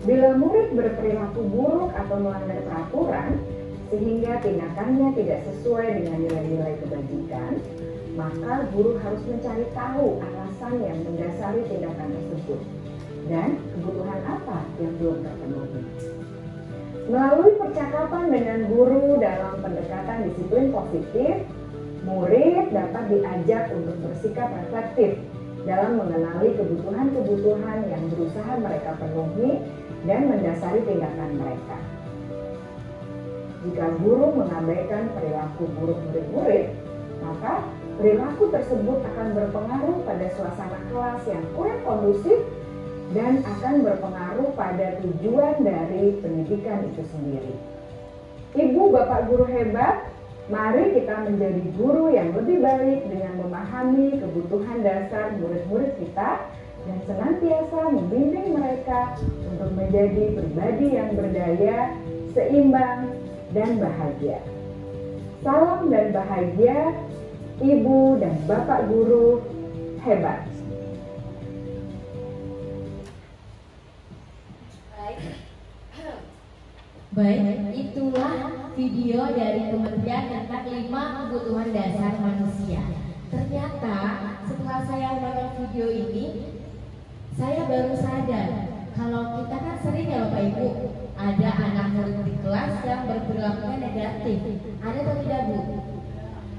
Bila murid berperilaku buruk atau melanggar peraturan, sehingga tindakannya tidak sesuai dengan nilai-nilai kebajikan, maka guru harus mencari tahu alasan yang mendasari tindakan tersebut dan kebutuhan apa yang belum terpenuhi. Melalui percakapan dengan guru dalam pendekatan disiplin positif, Murid dapat diajak untuk bersikap reflektif dalam mengenali kebutuhan-kebutuhan yang berusaha mereka penuhi dan mendasari tindakan mereka. Jika guru mengabaikan perilaku buruk murid-murid, maka perilaku tersebut akan berpengaruh pada suasana kelas yang kurang kondusif dan akan berpengaruh pada tujuan dari pendidikan itu sendiri. Ibu, bapak guru hebat, mari kita menjadi guru yang lebih baik dengan memahami kebutuhan dasar murid-murid kita dan senantiasa membimbing mereka untuk menjadi pribadi yang berdaya, seimbang, dan bahagia. Salam dan bahagia, Ibu dan Bapak guru hebat. Baik, itulah video dari Kementerian tentang 5 kebutuhan dasar manusia. Ternyata setelah saya menonton video ini, saya baru sadar kalau kita kan sering ya Bapak Ibu, ada anak murid di kelas yang berperilaku negatif. Ada atau tidak Bu?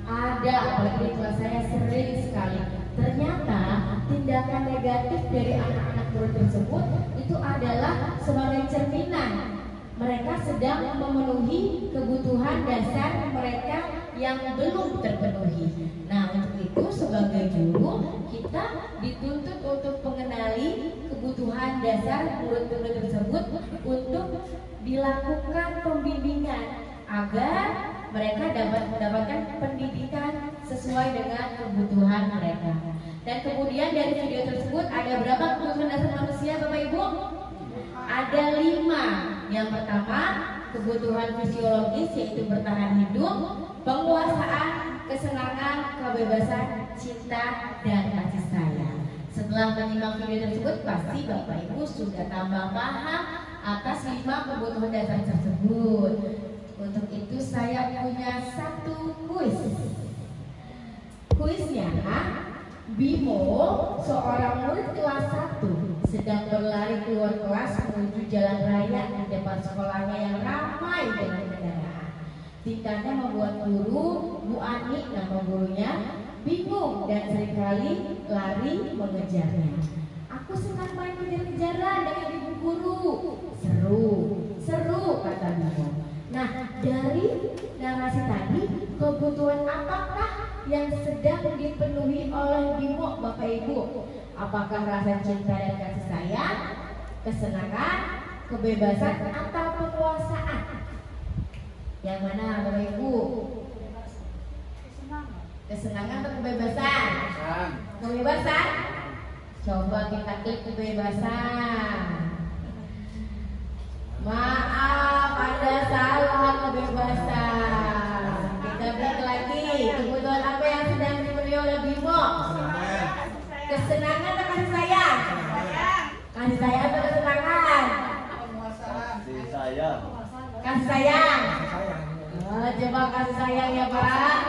Ada, apalagi di kelas saya sering sekali. Ternyata tindakan negatif dari anak-anak murid tersebut itu adalah sebagai cerminan mereka sedang memenuhi kebutuhan dasar mereka yang belum terpenuhi. Nah, untuk itu sebagai guru kita dituntut untuk mengenali kebutuhan dasar murid-murid tersebut untuk dilakukan pembimbingan agar mereka dapat mendapatkan pendidikan sesuai dengan kebutuhan mereka. Dan kemudian dari video tersebut ada berapa kebutuhan dasar manusia Bapak Ibu? Ada 5. Yang pertama, kebutuhan fisiologis yaitu bertahan hidup, penguasaan, kesenangan, kebebasan, cinta, dan kasih sayang. Setelah menyimak video tersebut, pasti Bapak Ibu sudah tambah paham atas 5 kebutuhan dasar tersebut. Untuk itu saya punya satu kuis. Kuisnya, Bimo, seorang murid kelas 1, sedang berlari keluar kelas menuju jalan raya di depan sekolahnya yang ramai dengan kendaraan. Tingkahnya membuat guru, Bu Ani nama gurunya, bingung dan seringkali lari mengejarnya. Aku senang main kejar-kejaran dengan ibu guru. Seru, kata Bimo. Nah, dari narasi tadi, kebutuhan apakah yang sedang dipenuhi oleh Bimo Bapak Ibu? Apakah rasa cinta dan kasih sayang, kesenangan, kebebasan, atau penguasaan? Yang mana Bapak Ibu? Kesenangan atau kebebasan? Kebebasan? Coba kita klik kebebasan. Maaf, Anda salah, kebebasan. Kita klik lagi. Kebutuhan apa yang sedang dipenuhi oleh Bimo? Kesenangan atau kasih sayang? Kasih sayang atau kesenangan? Kasih sayang. Kasih sayang. Oh, coba kasih sayang ya Pak.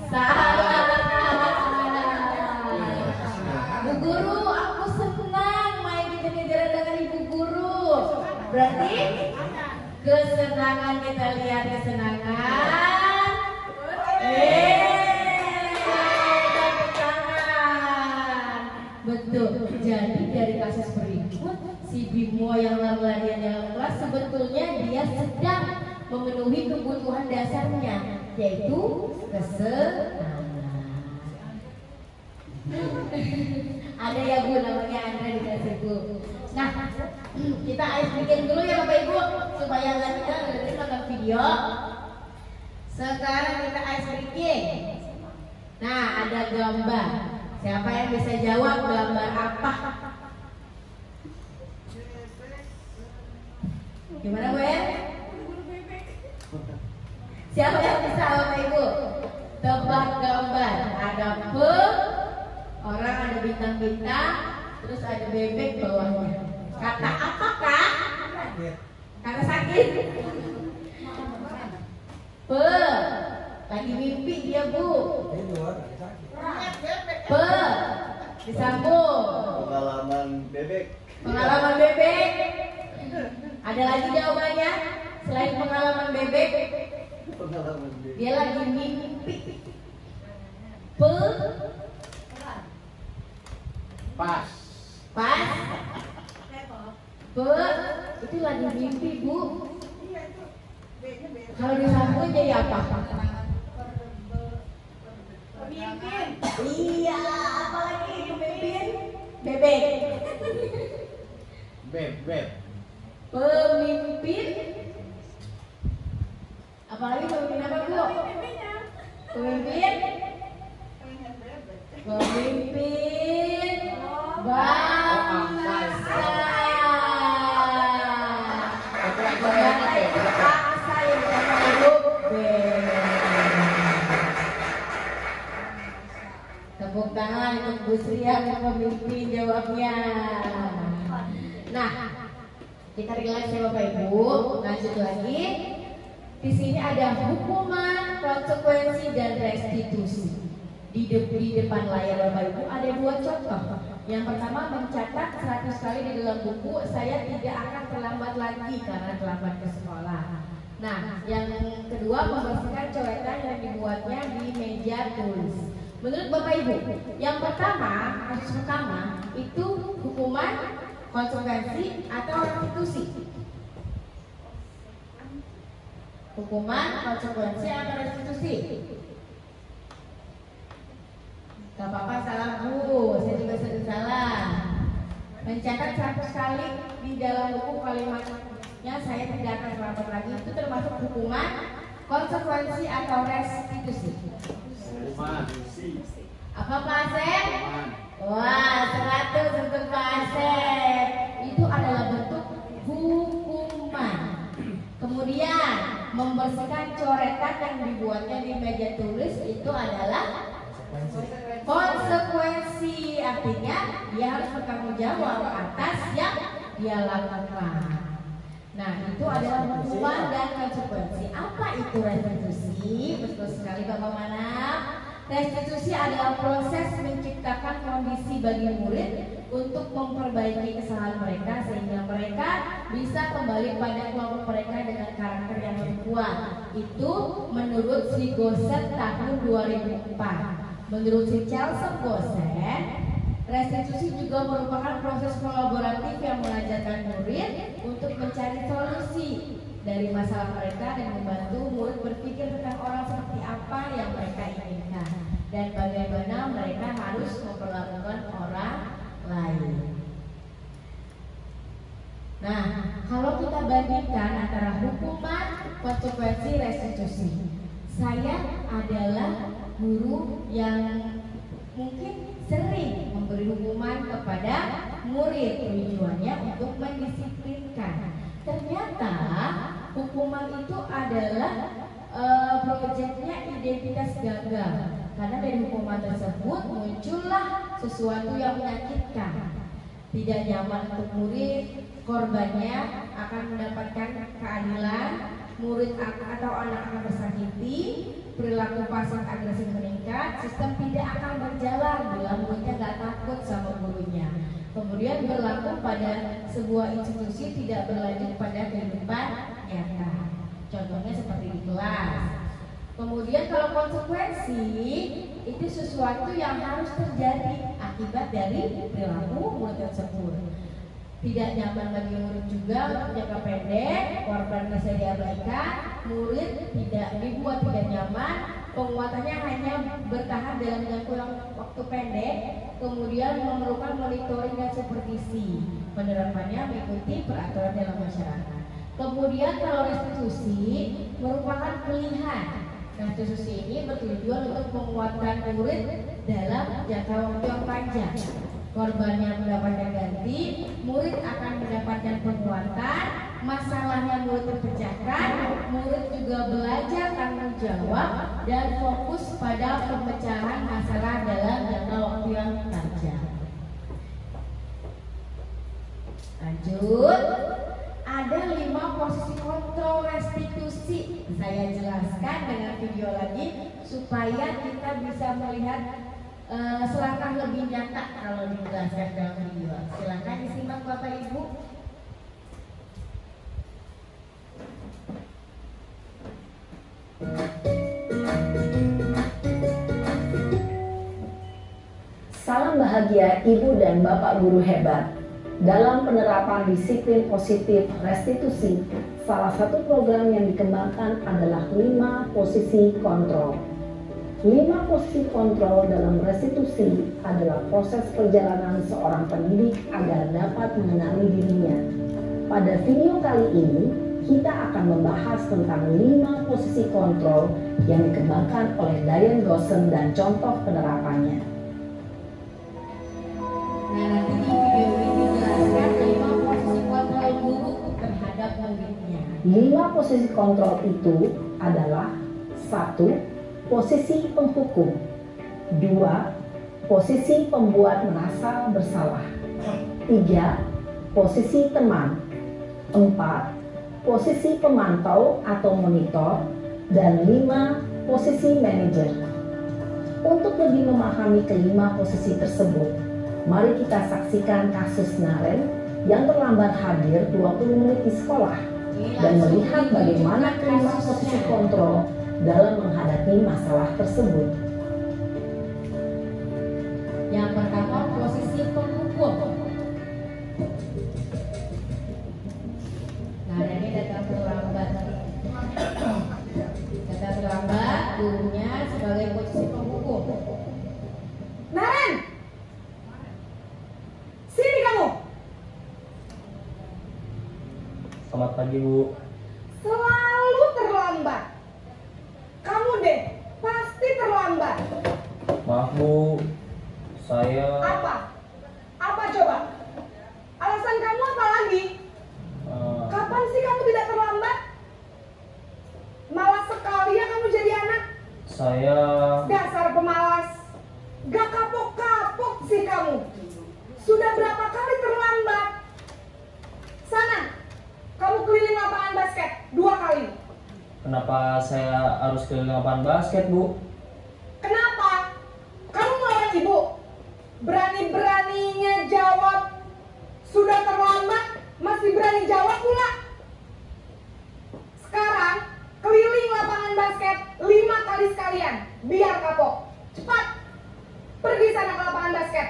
Salah. Bu guru, aku senang main kejar-kejaran dengan ibu guru. Berarti kesenangan, kita lihat kesenangan. Betul. Jadi dari kasus berikut, si Bimo yang lari-larian dalam kelas sebetulnya dia sedang memenuhi kebutuhan dasarnya, yaitu kesenangan. Ada ya Bu, namanya Andra di kelas Bu. Nah, kita ice breaking dulu ya Bapak Ibu, supaya kita nonton video. Sekarang kita ice breaking. Nah, ada gambar. Siapa yang bisa jawab gambar apa? Gimana Bu ya? Siapa yang bisa Bapak Ibu? Tebak gambar. Ada orang, ada bintang-bintang, terus ada bebek bawahnya. Kata apakah? Kata sakit. Lagi mimpi dia Bu. Disambung. Pengalaman bebek. Pengalaman bebek. Ada lagi jawabannya selain pengalaman bebek? pengalaman Dia lagi mimpi. Pas. Itu lagi mimpi, Bu. Kalau disambung jadi apa? Pemimpin. Iya, apalagi pemimpin? Bebek. Beb. Pemimpin. Apalagi pemimpin apa, Bu? Pemimpin. Bangsa. Bangsa yang hidup. Tepuk tangan untuk Bu Sri yang pemimpin jawabnya. Nah, kita relax ya Bapak Ibu. Lanjut lagi. Di sini ada hukuman, konsekuensi, dan restitusi. Di depan layar Bapak Ibu ada dua contoh. Yang pertama mencatat 100 kali di dalam buku, saya tidak akan terlambat lagi karena terlambat ke sekolah. Nah, yang kedua membersihkan coretan yang dibuatnya di meja tulis. Menurut Bapak Ibu, yang pertama, kasus pertama itu hukuman, konsekuensi, atau restitusi? Hukuman, konsekuensi, atau restitusi? Gak apa-apa, salah Bu, saya juga sering salah. Mencatat 100 kali di dalam buku kalimatnya saya tidak akan terlambat lagi, itu termasuk hukuman, konsekuensi, atau restitusi? Hukuman. Apa Pak Asep? Wah, 100 untuk Pak Asep. Itu adalah bentuk hukuman. Kemudian membersihkan coretan yang dibuatnya di meja tulis itu adalah konsekuensi. Artinya dia harus bertanggung jawab atas yang dia lakukan. Nah, itu adalah hukuman dan konsekuensi. Apa itu restitusi? Betul sekali Bapak Manap. Restitusi adalah proses menciptakan kondisi bagi murid untuk memperbaiki kesalahan mereka sehingga mereka bisa kembali pada kelompok mereka dengan karakter yang lebih kuat. Itu menurut si Gosen tahun 2004. Menurut si Charles Gosen, restitusi juga merupakan proses kolaboratif yang mengajarkan murid untuk mencari solusi dari masalah mereka dan membantu murid berpikir tentang orang seperti apa yang mereka inginkan dan bagaimana mereka harus memperlakukan orang lain. Nah, kalau kita bandingkan antara hukuman, konsekuensi, restitusi, saya adalah guru yang mungkin sering memberi hukuman kepada murid, tujuannya untuk mendisiplinkan. Ternyata hukuman itu adalah proyeknya identitas gagal, karena dari hukuman tersebut muncullah sesuatu yang menyakitkan, tidak nyaman untuk murid, korbannya akan mendapatkan keadilan, murid atau anak akan tersakiti, perilaku pasif agresif meningkat, sistem tidak akan berjalan bila muridnya nggak takut sama gurunya. Kemudian berlaku pada sebuah institusi, tidak berlanjut pada kehidupan nyata. Contohnya seperti di kelas. Kemudian kalau konsekuensi itu sesuatu yang harus terjadi akibat dari perilaku murid tersebut. Tidak nyaman bagi murid juga untuk jangka pendek, korban bisa diabaikan, murid dibuat tidak nyaman, penguatannya hanya bertahan dalam jangka waktu pendek, kemudian memerlukan monitoring dan supervisi, penerapannya mengikuti peraturan dalam masyarakat. Kemudian kalau restitusi merupakan pilihan. Restitusi ini bertujuan untuk menguatkan murid dalam jangka waktu yang panjang. Korbannya mendapatkan ganti, murid akan mendapatkan penguatan, masalahnya murid terpecahkan, murid juga belajar tanggung jawab dan fokus pada pemecahan masalah dalam jangka waktu yang panjang. Lanjut, ada 5 posisi kontrol restitusi. Saya jelaskan dengan video lagi supaya kita bisa melihat selangkah lebih nyata kalau dijelaskan dalam video. Silakan disimak Bapak Ibu. Salam bahagia Ibu dan Bapak guru hebat. Dalam penerapan disiplin positif restitusi, salah satu program yang dikembangkan adalah 5 posisi kontrol. 5 posisi kontrol dalam restitusi adalah proses perjalanan seorang pendidik agar dapat mengenali dirinya. Pada video kali ini, kita akan membahas tentang 5 posisi kontrol yang dikembangkan oleh Diane Gossen dan contoh penerapannya. Nah, nanti di video ini dijelaskan 5 posisi kontrol guru terhadap muridnya. 5 posisi kontrol itu adalah 1. Posisi penghukum. 2. Posisi pembuat merasa bersalah. 3. Posisi teman. 4. Posisi pemantau atau monitor. Dan 5. Posisi manajer. Untuk lebih memahami kelima posisi tersebut, mari kita saksikan kasus Naren yang terlambat hadir 20 menit di sekolah dan melihat bagaimana kelima posisi kontrol dalam menghadapi masalah tersebut. Yang pertama, posisi penghukum. Nah, ini datang terlambat. Datang terlambat, gurunya sebagai posisi penghukum. Naren! Sini kamu! Selamat pagi, Bu. Selalu terlambat. Kamu deh, pasti terlambat. Maaf, Bu. Saya... Apa? Apa coba? Alasan kamu apa lagi? Kapan sih kamu tidak terlambat? Malas sekali ya kamu jadi anak. Saya... Dasar pemalas. Gak kapok-kapok sih kamu. Sudah berapa kali terlambat? Sana, kamu keliling lapangan basket 2 kali. Kenapa saya harus ke lapangan basket, Bu? Kenapa? Kamu melawan ibu? Berani-beraninya jawab sudah terlambat, masih berani jawab pula. Sekarang keliling lapangan basket 5 kali sekalian, biar kapok. Cepat, pergi sana ke lapangan basket.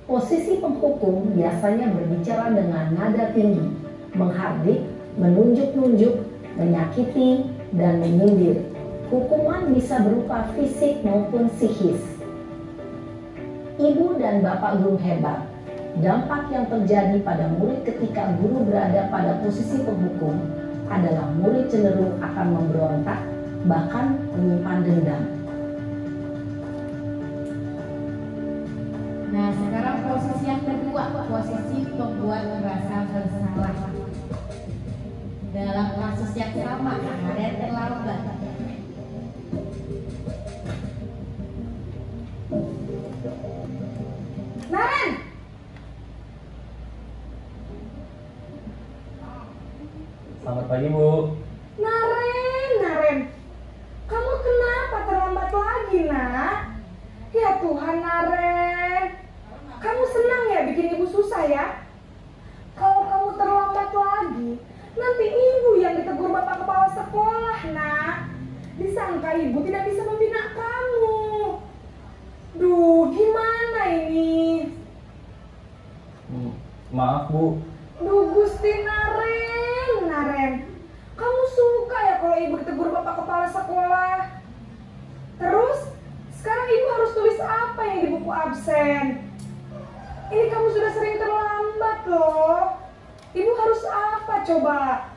Posisi penghukum biasanya berbicara dengan nada tinggi, menghardik, menunjuk-nunjuk, menyakiti, dan menyindir. Hukuman bisa berupa fisik maupun psikis. Ibu dan Bapak guru hebat, dampak yang terjadi pada murid ketika guru berada pada posisi penghukum adalah murid cenderung akan memberontak, bahkan menyimpan dendam. Nah, sekarang posisi yang kedua, posisi pembuat merasa bersalah. Dalam kasus yang sama, ada terlambat. Naren! Selamat pagi, Bu. Naren, kamu kenapa terlambat lagi, nak? Ya Tuhan, Naren, kamu senang ya bikin ibu susah ya? Kalau kamu terlambat lagi, nanti ibu yang ditegur bapak kepala sekolah, nak. Disangka ibu tidak bisa membina kamu. Duh, gimana ini? Maaf, Bu. Duh, Gusti Naren, kamu suka ya kalau ibu ditegur bapak kepala sekolah? Terus, sekarang ibu harus tulis apa yang di buku absen? Ini kamu sudah sering terlambat loh. Ibu harus apa coba?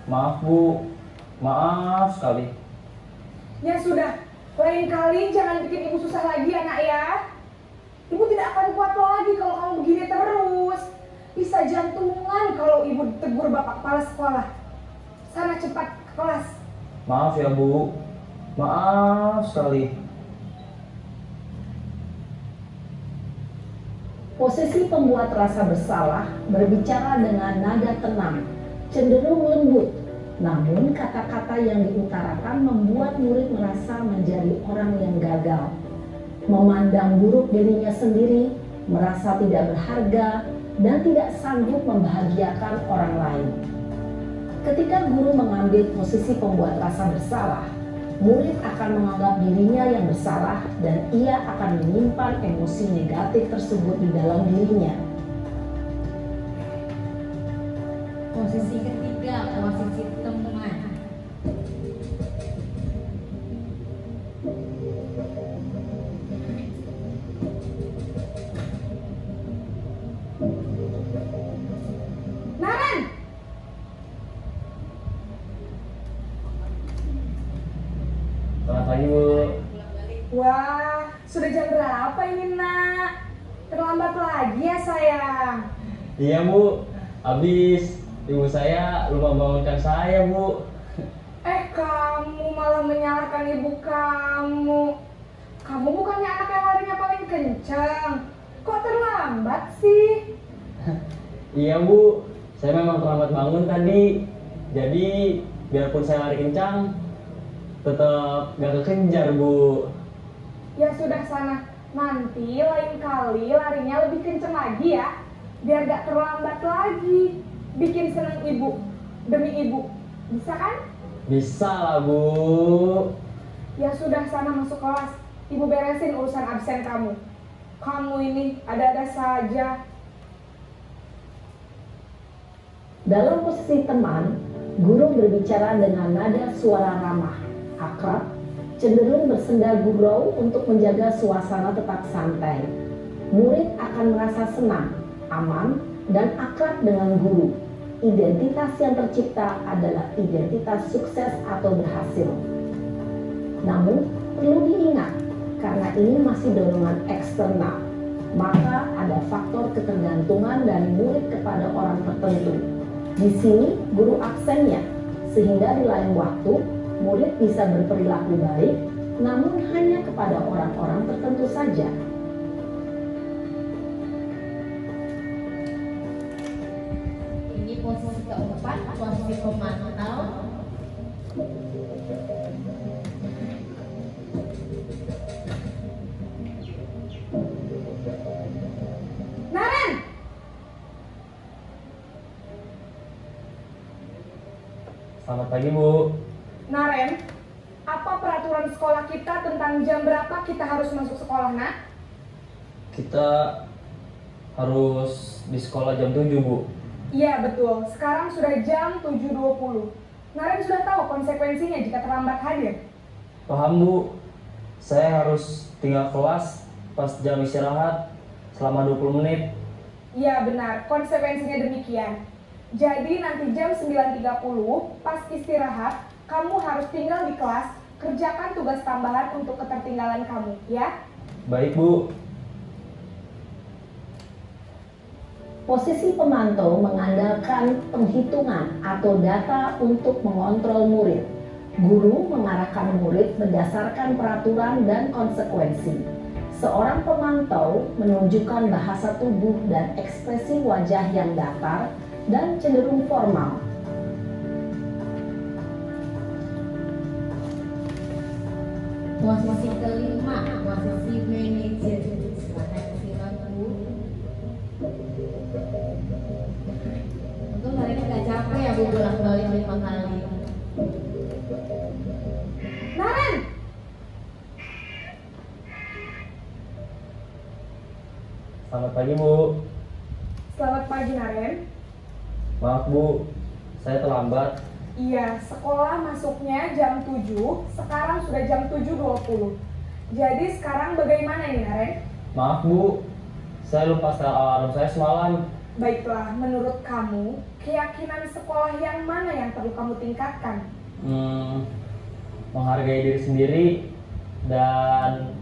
Maaf, Bu. Maaf sekali. Ya sudah, lain kali jangan bikin ibu susah lagi ya, nak ya. Ibu tidak akan kuat lagi kalau kamu begini terus. Bisa jantungan kalau ibu ditegur bapak kepala sekolah. Sana cepat ke kelas. Maaf ya, Bu. Maaf sekali. Posisi pembuat rasa bersalah berbicara dengan nada tenang, cenderung lembut. Namun kata-kata yang diutarakan membuat murid merasa menjadi orang yang gagal. Memandang buruk dirinya sendiri, merasa tidak berharga, dan tidak sanggup membahagiakan orang lain. Ketika guru mengambil posisi pembuat rasa bersalah, murid akan menganggap dirinya yang bersalah dan ia akan menyimpan emosi negatif tersebut di dalam dirinya. Posisi ketiga, posisi teman. Naren! Selamat pagi, Bu. Wah, sudah jam berapa ini, Nak? Terlambat lagi ya, sayang? Iya, Bu. Habis ibu saya lupa bangunkan saya, Bu. Kamu malah menyalahkan ibu kamu. Kamu bukannya anak yang larinya paling kencang. Kok terlambat sih? Iya, Bu. Saya memang terlambat bangun tadi. Jadi, biarpun saya lari kencang, tetap gak kekejar, Bu. Ya sudah sana. Nanti lain kali larinya lebih kencang lagi ya. Biar gak terlambat lagi. Bikin seneng ibu. Demi ibu. Bisa kan? Bisa lah, Bu. Ya sudah sana masuk kelas. Ibu beresin urusan absen kamu. Kamu ini ada-ada saja. Dalam posisi teman, guru berbicara dengan nada suara ramah, akrab, cenderung bersenda gurau untuk menjaga suasana tetap santai. Murid akan merasa senang, aman, dan akrab dengan guru. Identitas yang tercipta adalah identitas sukses atau berhasil. Namun, perlu diingat, karena ini masih dorongan eksternal, maka ada faktor ketergantungan dari murid kepada orang tertentu. Di sini, guru absennya, sehingga di lain waktu, murid bisa berperilaku baik, namun hanya kepada orang-orang tertentu saja. Ini posisi keempat, posisi pemantau. Naren! Selamat pagi, Bu. Naren, apa peraturan sekolah kita tentang jam berapa kita harus masuk sekolah, Nak? Kita harus di sekolah jam 7, Bu. Iya, betul. Sekarang sudah jam 7.20. Naren sudah tahu konsekuensinya jika terlambat hadir. Paham, Bu. Saya harus tinggal kelas pas jam istirahat selama 20 menit. Iya, benar. Konsekuensinya demikian. Jadi nanti jam 9.30 pas istirahat, kamu harus tinggal di kelas, kerjakan tugas tambahan untuk ketertinggalan kamu, ya? Baik, Bu. Posisi pemantau mengandalkan penghitungan atau data untuk mengontrol murid. Guru mengarahkan murid berdasarkan peraturan dan konsekuensi. Seorang pemantau menunjukkan bahasa tubuh dan ekspresi wajah yang datar dan cenderung formal. Posisi kelima, posisi manajer. Silakan silakan, Bu. Untung hari ini gak capek ya, Bu, bolak-balik 5 kali. Naren! Selamat pagi, Bu. Selamat pagi, Naren. Maaf, Bu. Saya terlambat. Iya, sekolah masuknya jam 7, sekarang sudah jam 7.20. Jadi sekarang bagaimana ini, Naren? Maaf, Bu. Saya lupa setel alarm saya semalam. Baiklah, menurut kamu, keyakinan sekolah yang mana yang perlu kamu tingkatkan? Menghargai diri sendiri dan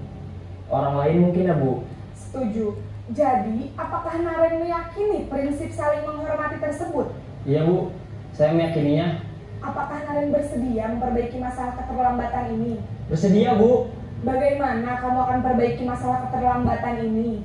orang lain mungkin ya, Bu. Setuju. Jadi, apakah Naren meyakini prinsip saling menghormati tersebut? Iya, Bu. Saya meyakininya. Apakah Naren bersedia memperbaiki masalah keterlambatan ini? Bersedia, Bu. Bagaimana kamu akan perbaiki masalah keterlambatan ini?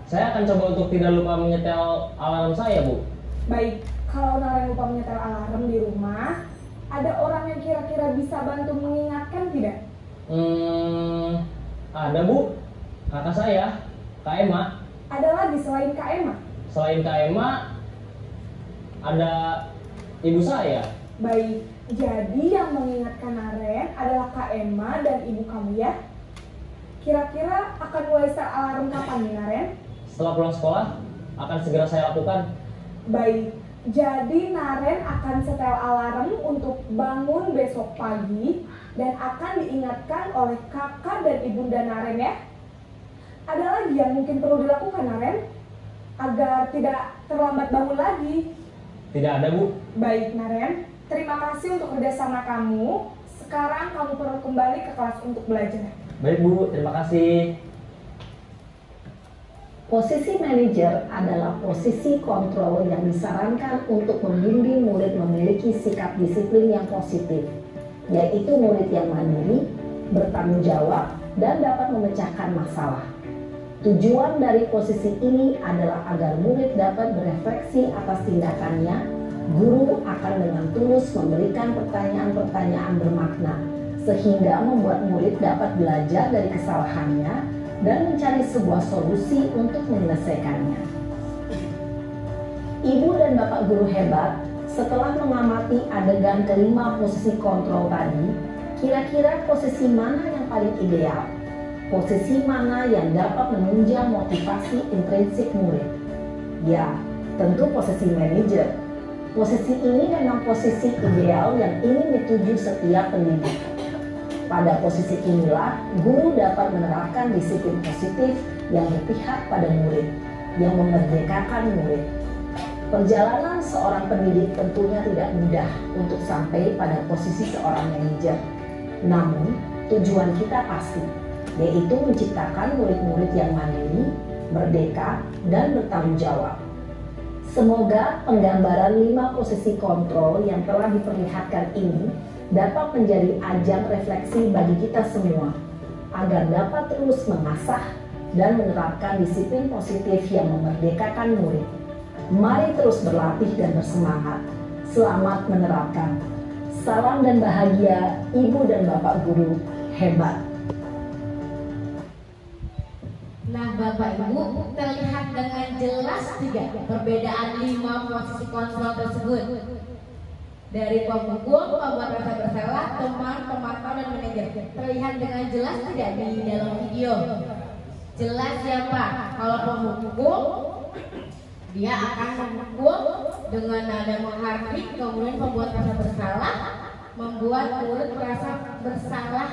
Saya akan coba untuk tidak lupa menyetel alarm saya, Bu. Baik, kalau Naren lupa menyetel alarm di rumah, ada orang yang kira-kira bisa bantu mengingatkan tidak? Ada, Bu. Kakak saya, Kak Emma. Ada lagi selain Kak Emma? Selain Kak Emma, ada ibu saya. Baik, jadi yang mengingatkan Naren adalah Kak Emma dan ibu kamu ya? Kira-kira akan mulai start alarm kapan nih Naren? Setelah pulang sekolah, akan segera saya lakukan. Baik, jadi Naren akan setel alarm untuk bangun besok pagi dan akan diingatkan oleh kakak dan ibunda Naren ya? Ada lagi yang mungkin perlu dilakukan Naren? Agar tidak terlambat bangun lagi. Tidak ada, Bu. Baik Naren, terima kasih untuk kerjasama kamu. Sekarang kamu perlu kembali ke kelas untuk belajar. Baik, Bu. Terima kasih. Posisi manajer adalah posisi kontrol yang disarankan untuk membimbing murid memiliki sikap disiplin yang positif, yaitu murid yang mandiri, bertanggung jawab, dan dapat memecahkan masalah. Tujuan dari posisi ini adalah agar murid dapat berefleksi atas tindakannya. Guru akan dengan tulus memberikan pertanyaan-pertanyaan bermakna, sehingga membuat murid dapat belajar dari kesalahannya dan mencari sebuah solusi untuk menyelesaikannya. Ibu dan Bapak guru hebat, setelah mengamati adegan kelima posisi kontrol tadi, kira-kira posisi mana yang paling ideal? Posisi mana yang dapat menunjang motivasi intrinsik murid? Ya, tentu posisi manajer. Posisi ini memang posisi ideal yang ingin dituju setiap pendidik. Pada posisi inilah, guru dapat menerapkan disiplin positif yang berpihak pada murid, yang memerdekakan murid. Perjalanan seorang pendidik tentunya tidak mudah untuk sampai pada posisi seorang manajer. Namun, tujuan kita pasti, yaitu menciptakan murid-murid yang mandiri, merdeka, dan bertanggung jawab. Semoga penggambaran 5 posisi kontrol yang telah diperlihatkan ini dapat menjadi ajang refleksi bagi kita semua, agar dapat terus mengasah dan menerapkan disiplin positif yang memerdekakan murid. Mari terus berlatih dan bersemangat. Selamat menerapkan. Salam dan bahagia, Ibu dan Bapak guru hebat. Nah Bapak Ibu, terlihat dengan jelas tidak perbedaan 5 posisi kontrol tersebut. Dari pemukul, pembuat rasa bersalah, teman, pemantau, dan manajer. Terlihat dengan jelas tidak di dalam video? Jelas ya Pak, kalau pemukul dia akan memukul dengan nada menghardik, kemudian pembuat rasa bersalah membuat murid merasa bersalah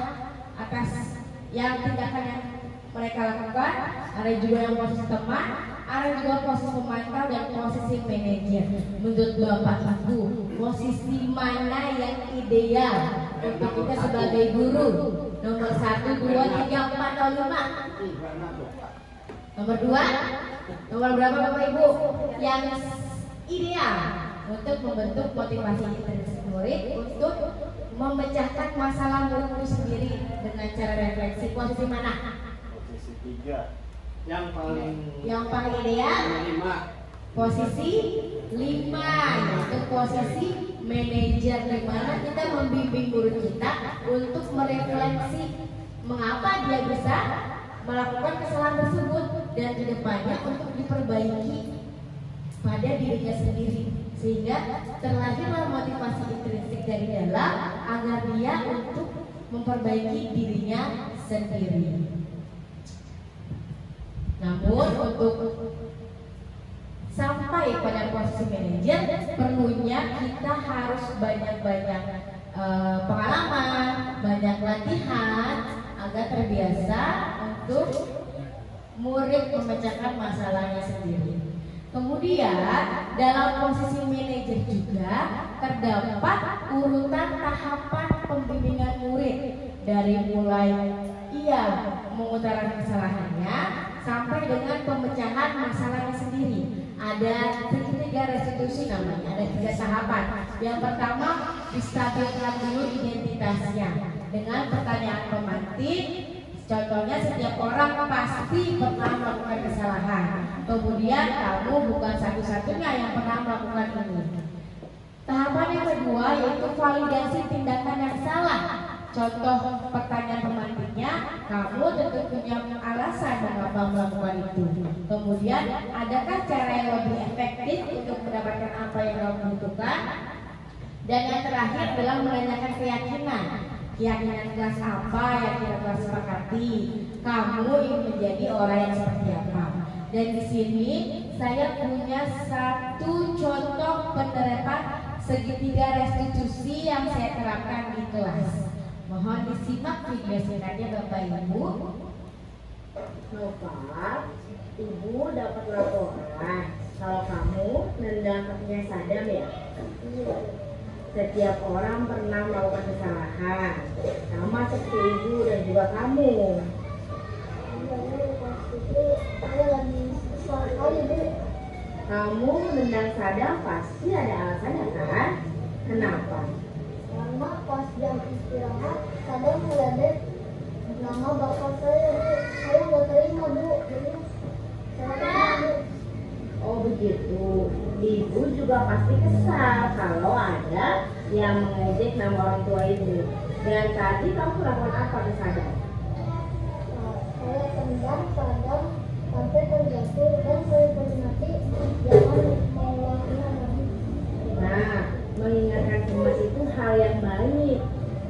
atas yang tindakan yang mereka lakukan. Ada juga yang posisi teman, ada juga posisi pemantau dan posisi manajer. Menurut Bapak Ibu, posisi mana yang ideal untuk kita sebagai guru? Nomor 1, 2, 3, 4, atau 5? Nomor 2? Nomor berapa Bapak Ibu? Yang ideal untuk membentuk motivasi intrinsik murid untuk memecahkan masalah murid itu sendiri dengan cara refleksi. Posisi mana? Posisi 3. Yang paling ideal 5. posisi 5, yaitu posisi manajer, di mana kita membimbing murid kita untuk merefleksi mengapa dia bisa melakukan kesalahan tersebut dan kedepannya untuk diperbaiki pada dirinya sendiri, sehingga terlahirlah motivasi intrinsik dari dalam agar dia untuk memperbaiki dirinya sendiri. Namun untuk sampai pada posisi manajer, perlunya kita harus banyak-banyak pengalaman, banyak latihan agar terbiasa untuk murid memecahkan masalahnya sendiri. Kemudian dalam posisi manajer juga terdapat urutan tahapan pembimbingan murid, dari mulai ia mengutarakan kesalahannya sampai dengan pemecahan masalahnya sendiri. Ada 3 restitusi namanya, ada 3 tahapan. Yang pertama, distabilkan dulu identitasnya dengan pertanyaan pemantik. Contohnya, setiap orang pasti pernah melakukan kesalahan. Kemudian kamu bukan satu-satunya yang pernah melakukan ini. Tahapan yang kedua yaitu validasi tindakan yang salah. Contoh pertanyaan pemantiknya, kamu tentu punya alasan mengapa melakukan itu. Kemudian, adakah cara yang lebih efektif untuk mendapatkan apa yang kamu butuhkan? Dan yang terakhir adalah menanyakan keyakinan. Keyakinan kelas apa yang kita telah sepakati? Kamu ingin menjadi orang yang seperti apa? Dan di sini saya punya satu contoh penerapan segitiga restitusi yang saya terapkan di kelas. Mohon disimak video singkatnya Bapak Ibu. Nopal, Ibu dapat laporan kalau kamu nendang kakinya Sadam ya? Setiap orang pernah melakukan kesalahan, sama seperti Ibu dan juga kamu. Kamu nendang Sadam pasti ada alasannya kan? Kenapa? Karena pas jam istirahat Sadam meledek nama bapak saya, Bu. Saya nggak terima, Bu. Jadi saya terima, Bu. Oh begitu. Ibu juga pasti kesal kalau ada yang mengejek nama orang tua Ibu. Dan tadi kamu lakukan apa ke Sadam? Saya tendang Sadam sampai terjatuh dan saya peringati jangan mengulanginya lagi. Nah, mengingatkan cemas itu hal yang baik,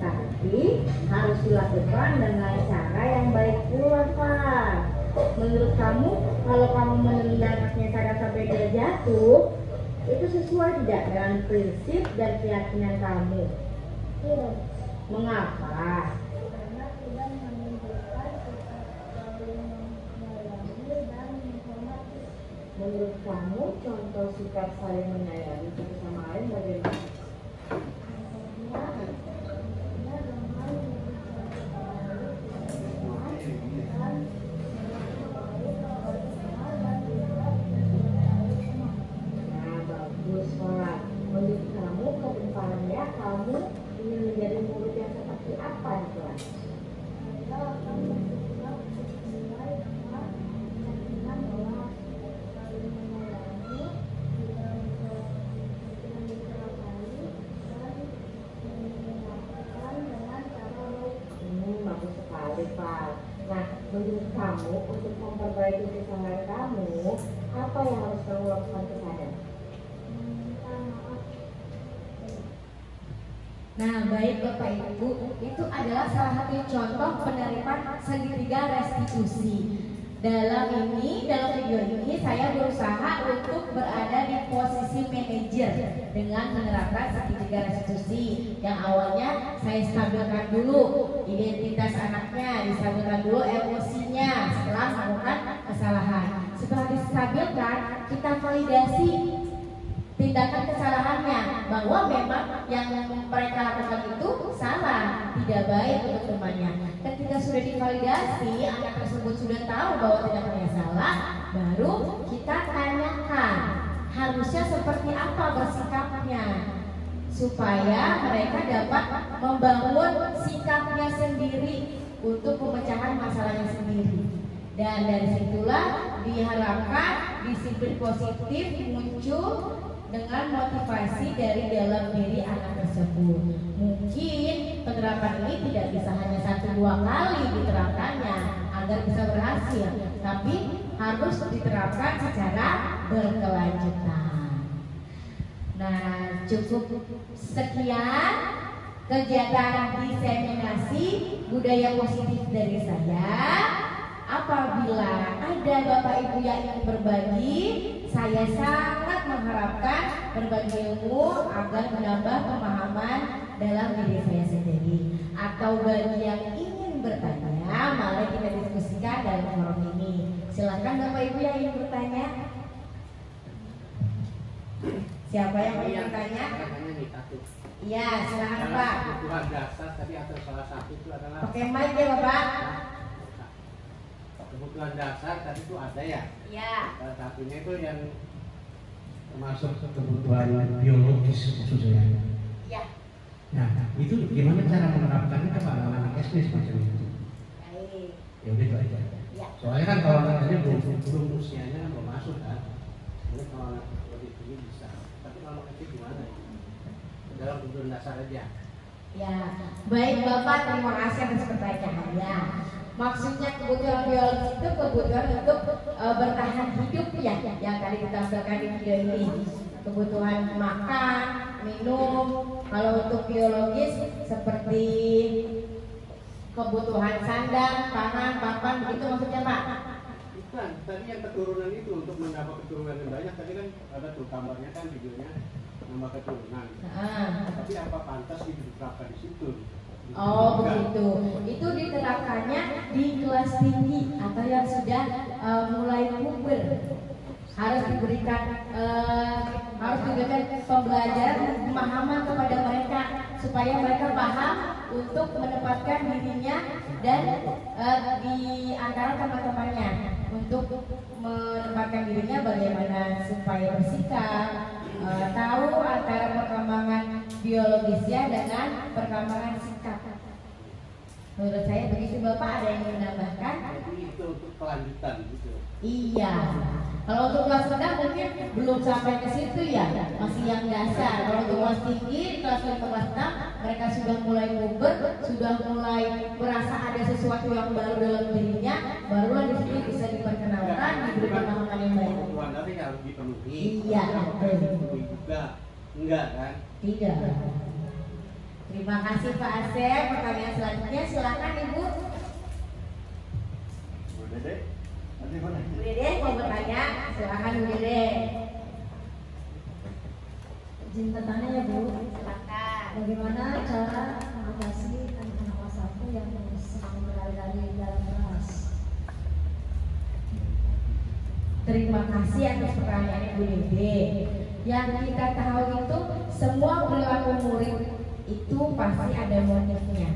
tapi harus dilakukan dengan cara yang baik pula, Pak. Menurut kamu, kalau kamu menendang kakinya Sadam sampai dia jatuh, itu sesuai tidak dengan prinsip dan keyakinan kamu? Iya. Mengapa? Karena tidak menunjukkan sikap saling menyayangi dan menghormati. Menurut kamu, contoh sikap saling menyayangi satu sama lain bagaimana? Nah, bagus, Pak. Menurut kamu, ke depannya kamu ingin menjadi murid yang seperti apa di kelas? Saya akan bersikap sesuai dengan keyakinan bahwa saling menyayangi, tidak mencelakai, dan mengingatkan dengan cara baik. Bagus sekali, Pak. Nah, menurut kamu, untuk memperbaiki kesalahan kamu, apa yang harus kamu lakukan ke Sadam? Meminta maaf. Nah, baik Bapak Ibu, itu adalah salah satu contoh penerapan segitiga restitusi. Dalam video ini saya berusaha untuk berada di posisi manajer dengan menerapkan segitiga restitusi. Yang awalnya saya stabilkan dulu identitas anaknya, distabilkan dulu emosinya setelah melakukan kesalahan. Setelah distabilkan, kita validasi tindakan kesalahannya, bahwa memang yang mereka lakukan itu salah, tidak baik untuk temannya. Ketika sudah divalidasi, anak tersebut sudah tahu bahwa tindakannya salah, baru kita tanyakan harusnya seperti apa bersikapnya, supaya mereka dapat membangun sikapnya sendiri untuk pemecahan masalahnya sendiri. Dan dari situlah diharapkan disiplin positif muncul dengan motivasi dari dalam diri anak tersebut. Mungkin penerapan ini tidak bisa hanya 1-2 kali diterapkannya agar bisa berhasil, tapi harus diterapkan secara berkelanjutan. Nah, cukup sekian kegiatan diseminasi budaya positif dari saya. Apabila ada Bapak Ibu yang ingin berbagi, saya sangat mengharapkan berbagi ilmu agar menambah pemahaman dalam diri saya sendiri. Atau bagi yang ingin bertanya, mari kita diskusikan dalam forum ini. Silakan Bapak Ibu yang ingin bertanya. Siapa yang ingin bertanya? Iya, silakan Pak. Kebutuhan dasar tadi atau salah satu itu adalah Pakai mic ya Bapak. kebutuhan dasar tadi itu ada ya. Iya. Salah satunya itu yang termasuk kebutuhan biologis khususnya. Iya. Nah, itu gimana cara menerapkannya ke anak-anak SD semacam itu? Baik. Ya udah itu aja. Ya. Soalnya kan kalau anaknya belum usianya kan belum masuk kan. Ini kalau anak lebih tinggi bisa. Tapi kalau kecil gimana? Dalam kebutuhan dasar aja. Ya, baik Bapak, terima kasih atas pertanyaannya. Maksudnya kebutuhan biologis itu kebutuhan untuk bertahan hidup ya, yang tadi ditampilkan di video ini. Kebutuhan makan, minum. Kalau untuk biologis seperti kebutuhan sandang, pangan, papan, begitu maksudnya Pak? Bukan, tadi yang keturunan itu untuk mendapat keturunan yang banyak, tadi kan ada tuh gambarnya kan videonya nambah keturunan. Tapi apa pantas diterapkan di situ? Oh begitu, itu diterapkannya di kelas tinggi atau yang sudah mulai puber. Harus diberikan pembelajaran pemahaman kepada mereka supaya mereka paham untuk menempatkan dirinya dan di antara teman-temannya, untuk menempatkan dirinya bagaimana supaya bersikap, tahu antara perkembangan biologisnya dengan perkembangan sikap. Menurut saya begitu. Bapak ada yang menambahkan? Jadi itu untuk kelanjutan gitu. Iya. Kalau untuk kelas rendah mungkin belum sampai ke situ ya, masih yang dasar. Kalau untuk kelas tinggi, di kelas 5 kelas 6 mereka sudah mulai puber, sudah mulai merasa ada sesuatu yang baru dalam dirinya, barulah di sini bisa diperkenalkan, diberi pemahaman yang baik. Kebutuhan tadi harus dipenuhi. Iya. Dipenuhi juga, enggak kan? Tidak. Terima kasih Pak Asep. Pertanyaan selanjutnya silakan Ibu. Bu Dede, nanti mana? Bu Dede mau bertanya, silakan Bu Dede. Izin bertanya ya Bu. Silakan. Bagaimana cara mengatasi anak kelas 1 yang sedang berlari-lari dalam kelas? Terima kasih atas pertanyaannya Bu Dede. Yang kita tahu itu semua perilaku murid itu pasti ada motifnya.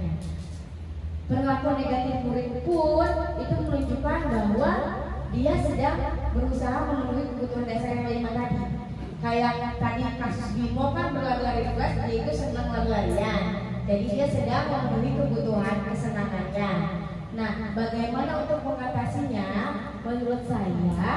Perilaku negatif murid pun itu menunjukkan bahwa dia sedang berusaha memenuhi kebutuhan dasar yang 5 tadi. Kayak tadi kasus Bimo kan berlari-lari di kelas, dia itu senang lari-larian. Jadi dia sedang memenuhi kebutuhan kesenangannya. Nah, bagaimana untuk mengatasinya? Menurut saya,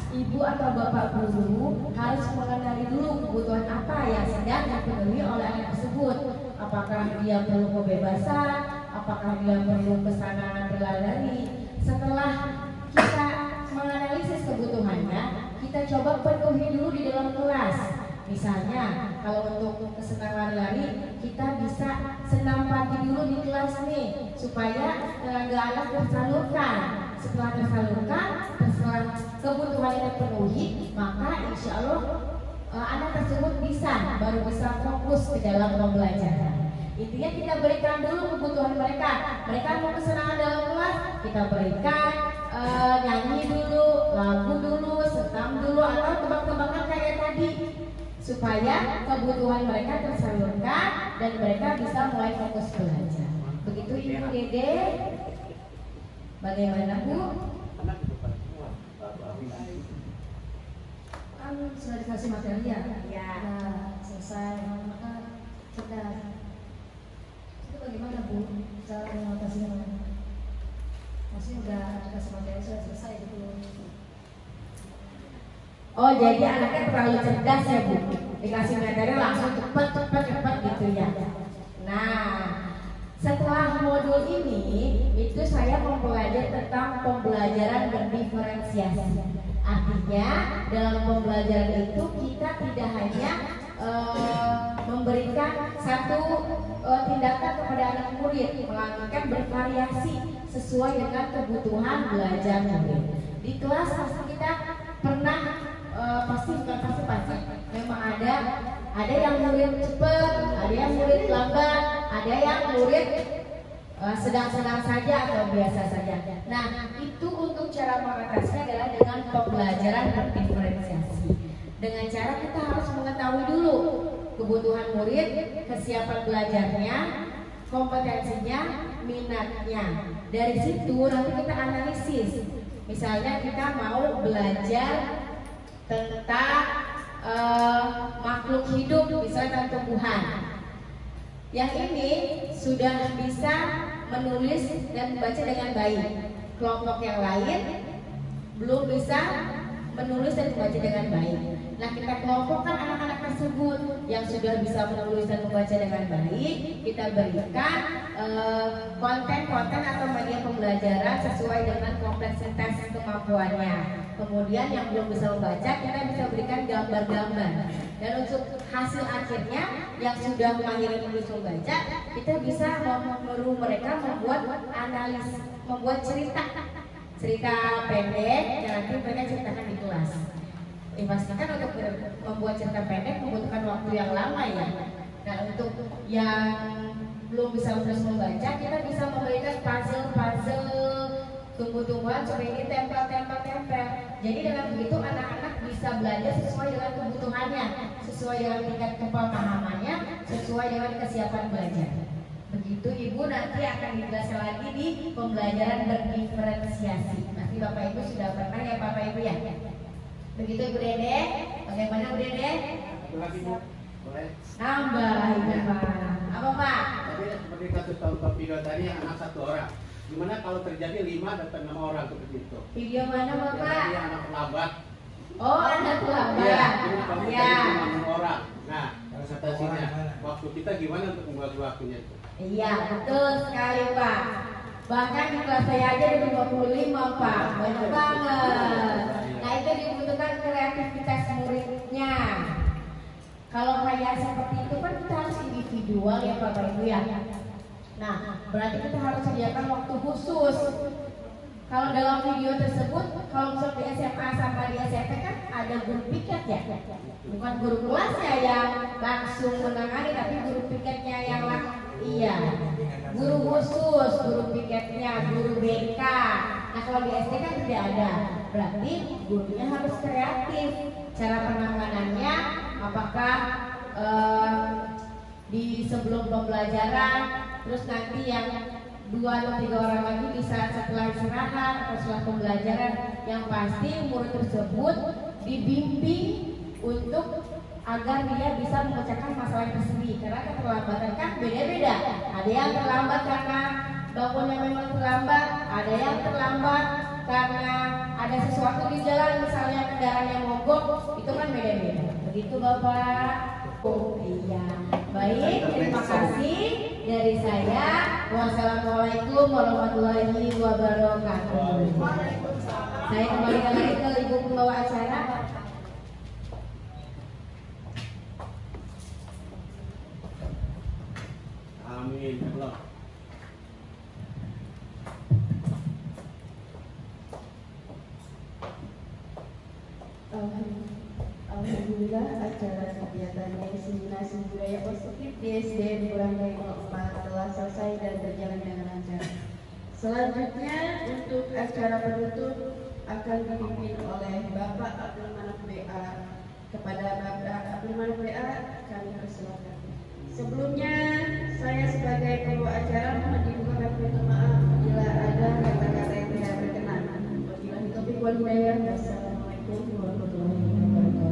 ibu atau bapak guru harus mengenali dulu kebutuhan apa yang sedang dipenuhi oleh anak tersebut. Apakah dia perlu kebebasan, apakah dia perlu kesenangan berlari. Setelah kita menganalisis kebutuhannya, kita coba penuhi dulu di dalam kelas. Misalnya, kalau untuk kesenangan lari, kita bisa senam pagi dulu di kelas nih, supaya tenaga anak tersalurkan. Setelah tersalurkan, setelah kebutuhannya terpenuhi, maka insya Allah anak tersebut baru bisa fokus ke dalam pembelajaran. Intinya kita berikan dulu kebutuhan mereka. Mereka mau kesenangan dalam kelas, kita berikan nyanyi dulu, lagu dulu, senam dulu, atau tebak-tebakan kayak tadi, supaya kebutuhan mereka tersalurkan dan mereka bisa mulai fokus belajar. Begitu Ibu Dede. Bagaimana Bu? Kan sudah dikasih materi ya? Ya. Nah, selesai, maka cerdas. Itu bagaimana Bu cara mengatasinya? Maksudnya udah dikasih materi sudah selesai gitu. Oh, jadi anaknya terlalu cerdas ya Bu? Dikasih materi langsung cepat gitu ya. Nah, setelah modul ini itu saya mempelajari tentang pembelajaran berdiferensiasi. Artinya dalam pembelajaran itu kita tidak hanya memberikan satu tindakan kepada anak murid, melakukan bervariasi sesuai dengan kebutuhan belajar murid. Di kelas pasti kita pernah pasti memang ada yang murid cepat, ada yang murid lambat, ada yang murid sedang-sedang saja atau biasa saja. Nah, itu untuk cara mengatasinya adalah dengan pembelajaran berdiferensiasi. Dengan cara kita harus mengetahui dulu kebutuhan murid, kesiapan belajarnya, kompetensinya, minatnya. Dari situ nanti kita analisis. Misalnya kita mau belajar tentang makhluk hidup, misalnya tentang tumbuhan. Yang ini sudah bisa menulis dan membaca dengan baik. Kelompok yang lain belum bisa menulis dan membaca dengan baik. Nah, kita kelompokkan anak-anak tersebut yang sudah bisa menulis dan membaca dengan baik. Kita berikan konten-konten atau media pembelajaran sesuai dengan kompleksitas kemampuannya. Kemudian yang belum bisa membaca, kita bisa berikan gambar-gambar. Dan untuk hasil akhirnya yang sudah mahir menulis membaca, kita bisa menyuruh mereka membuat analis, membuat cerita pendek yang nanti mereka ceritakan di kelas. Pastikan untuk membuat cerita pendek membutuhkan waktu yang lama ya. Nah, untuk yang belum bisa menulis membaca, kita bisa memberikan puzzle tumbuh-tumbuhan supaya ini tempel. Jadi dengan begitu anak-anak bisa belajar sesuai dengan kebutuhannya, sesuai dengan tingkat kepemahamannya, sesuai dengan kesiapan belajar. Begitu Ibu, nanti akan dijelaskan lagi di pembelajaran berdiferensiasi. Nanti Bapak Ibu sudah pernah ya Bapak Ibu ya. Begitu Ibu Dede. Bagaimana Bu Dede? Boleh. Nambah Ibu. Apa Pak? Jadi seperti kasus contoh video tadi yang anak 1 orang. Gimana kalau terjadi 5 dapat 6 orang seperti itu? Video mana Bapak? Jadi anak terlambat. Oh, anak terlambat. Iya, jadi kalau cuma 6 orang. Nah, presentasinya waktu kita gimana untuk membuat waktunya itu? Iya, betul sekali Pak. Bahkan di kelas saya aja ada 25 Pak. Banyak banget. Nah, itu dibutuhkan kreativitas muridnya. Kalau kayak seperti itu kan kita harus individual ya Bapak Ibu ya. Nah, berarti kita harus sediakan waktu khusus. Kalau dalam video tersebut, kalau misalnya di SMA sama di SMP kan ada guru piket ya. Bukan guru kelasnya yang langsung menangani, tapi guru piketnya yang iya. Guru khusus, guru piketnya, guru BK. Nah, kalau di SD kan tidak ada. Berarti gurunya harus kreatif. Cara penanganannya apakah di sebelum pembelajaran, terus nanti yang 2 atau 3 orang lagi bisa setelah istirahat atau setelah pembelajaran. Yang pasti murid tersebut dibimbing untuk agar dia bisa memecahkan masalah yang tersendiri. Karena keterlambatan kan beda-beda. Ada yang terlambat karena bangunnya memang terlambat, ada yang terlambat karena ada sesuatu di jalan, misalnya kendaraan yang mogok, itu kan beda-beda. Begitu Bapak. Oh iya. Baik, terima kasih dari saya. Wassalamualaikum warahmatullahi wabarakatuh. Saya kembalikan lagi ke Ibu pembawa acara. Amin. Allah. Alhamdulillah, acara kegiatan inseminasi budaya positif di SD Burangkai 04 telah selesai dan berjalan dengan lancar. Selanjutnya untuk acara penutup akan dipimpin oleh Bapak Abdul Manaf BA. Kepada Bapak Abdul Manaf BA kami persilakan. Sebelumnya saya sebagai pembawa acara mohon dibukakan pintu maaf bila ada kata-kata yang tidak berkenan. Wabillahi taufiq wal hidayah. Wassalamualaikum warahmatullahi wabarakatuh.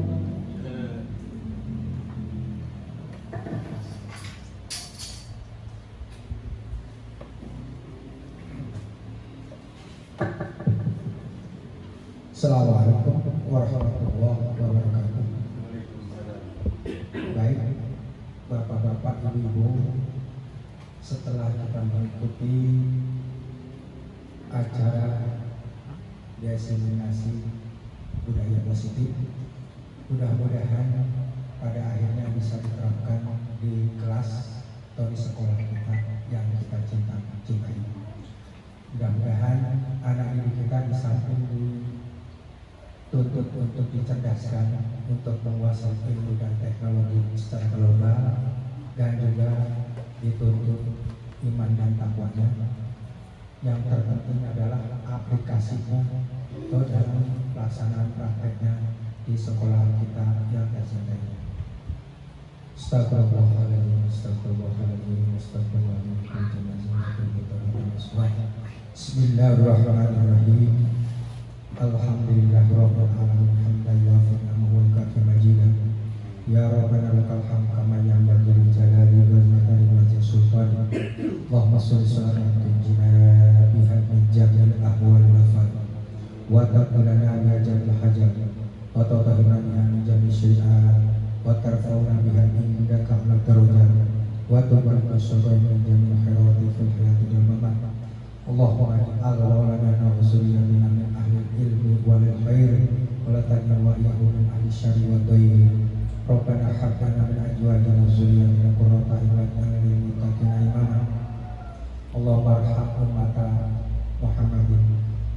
Assalamualaikum warahmatullahi wabarakatuh. Baik, Bapak-bapak, Ibu-ibu, setelah kita mengikuti acara diseminasi budaya positif, mudah-mudahan pada akhirnya bisa diterapkan di kelas atau di sekolah kita yang kita cintai. Mudah-mudahan anak didik kita di samping dituntut untuk dicerdaskan, untuk menguasai ilmu dan teknologi secara global, dan juga dituntut iman dan takwanya. Yang terpenting adalah aplikasinya atau dalam pelaksanaan prakteknya di sekolah kita yang tercintai. Astagfirullahaladzim, astagfirullahaladzim, astagfirullahaladzim. Bismillahirrahmanirrahim. Alhamdulillahirabbil alamin, hamdan yuwafiqu ni'amahu wa yukafi majidah. Ya Rabbana lakal hamd kama yanbaghi li jalali wajhika sultan. Allahumma shalli ala sayyidina biha min jami'il ahwal wal afat. wa taqulana biha jamil hajat wa tatahirna biha min jamil syai'at wa tarfa'una biha indaka ala darajat wa tubarika syai'an min jamil khairati fil hayati wal mamat. Allahumma ij'al waladana wa zurriyyatina min ahli ilmi wal khair wa la taj'al wa'iyahum min ahli syarri wa dhayyi. Rabbana hab lana min azwajina wa dhurriyyatina qurrata a'yun waj'alna lil muttaqina imama. Allahumma arham ummata Muhammadin,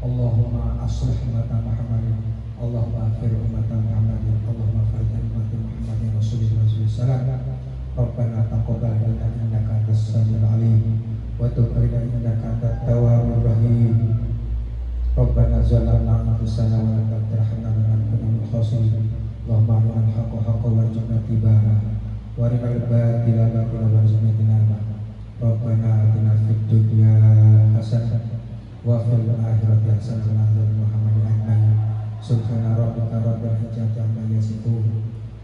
Allahumma aslih ummata Muhammadin, Allahumma akhir ummata Muhammadin, Allahumma farij ummata Muhammadin Rasulullah sallallahu. Rabbana taqabbal minna innaka antas samiul alim wa tub alaina innaka antat tawwabur rahim. Rabbana zalamna anfusana wa lam taghfir lana lanakunanna minal khasirin. Allahumma arinal haqqa haqqan warzuqna ittiba'ah wa arinal batila batilan warzuqna ijtinabah. Rabbana atina fid dunya hasanah wa fil akhirati hasanah wa qina Muhammadin ajmain. Subhana rabbika rabbil izzati amma yasifun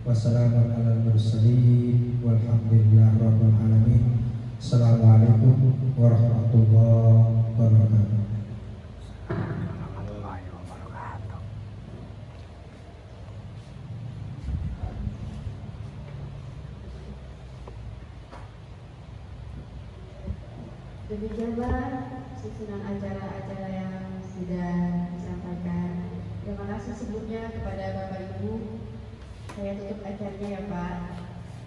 wa salamun alal mursalin walhamdulillahi rabbil alamin. Assalamualaikum warahmatullahi wabarakatuh. Demikianlah susunan acara-acara yang sudah disampaikan. Terima kasih sebelumnya kepada Bapak Ibu. Saya tutup acaranya ya Pak.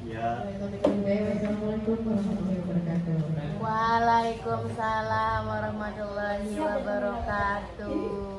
Ya. Wassalamualaikum warahmatullahi wabarakatuh. Waalaikumsalam warahmatullahi wabarakatuh.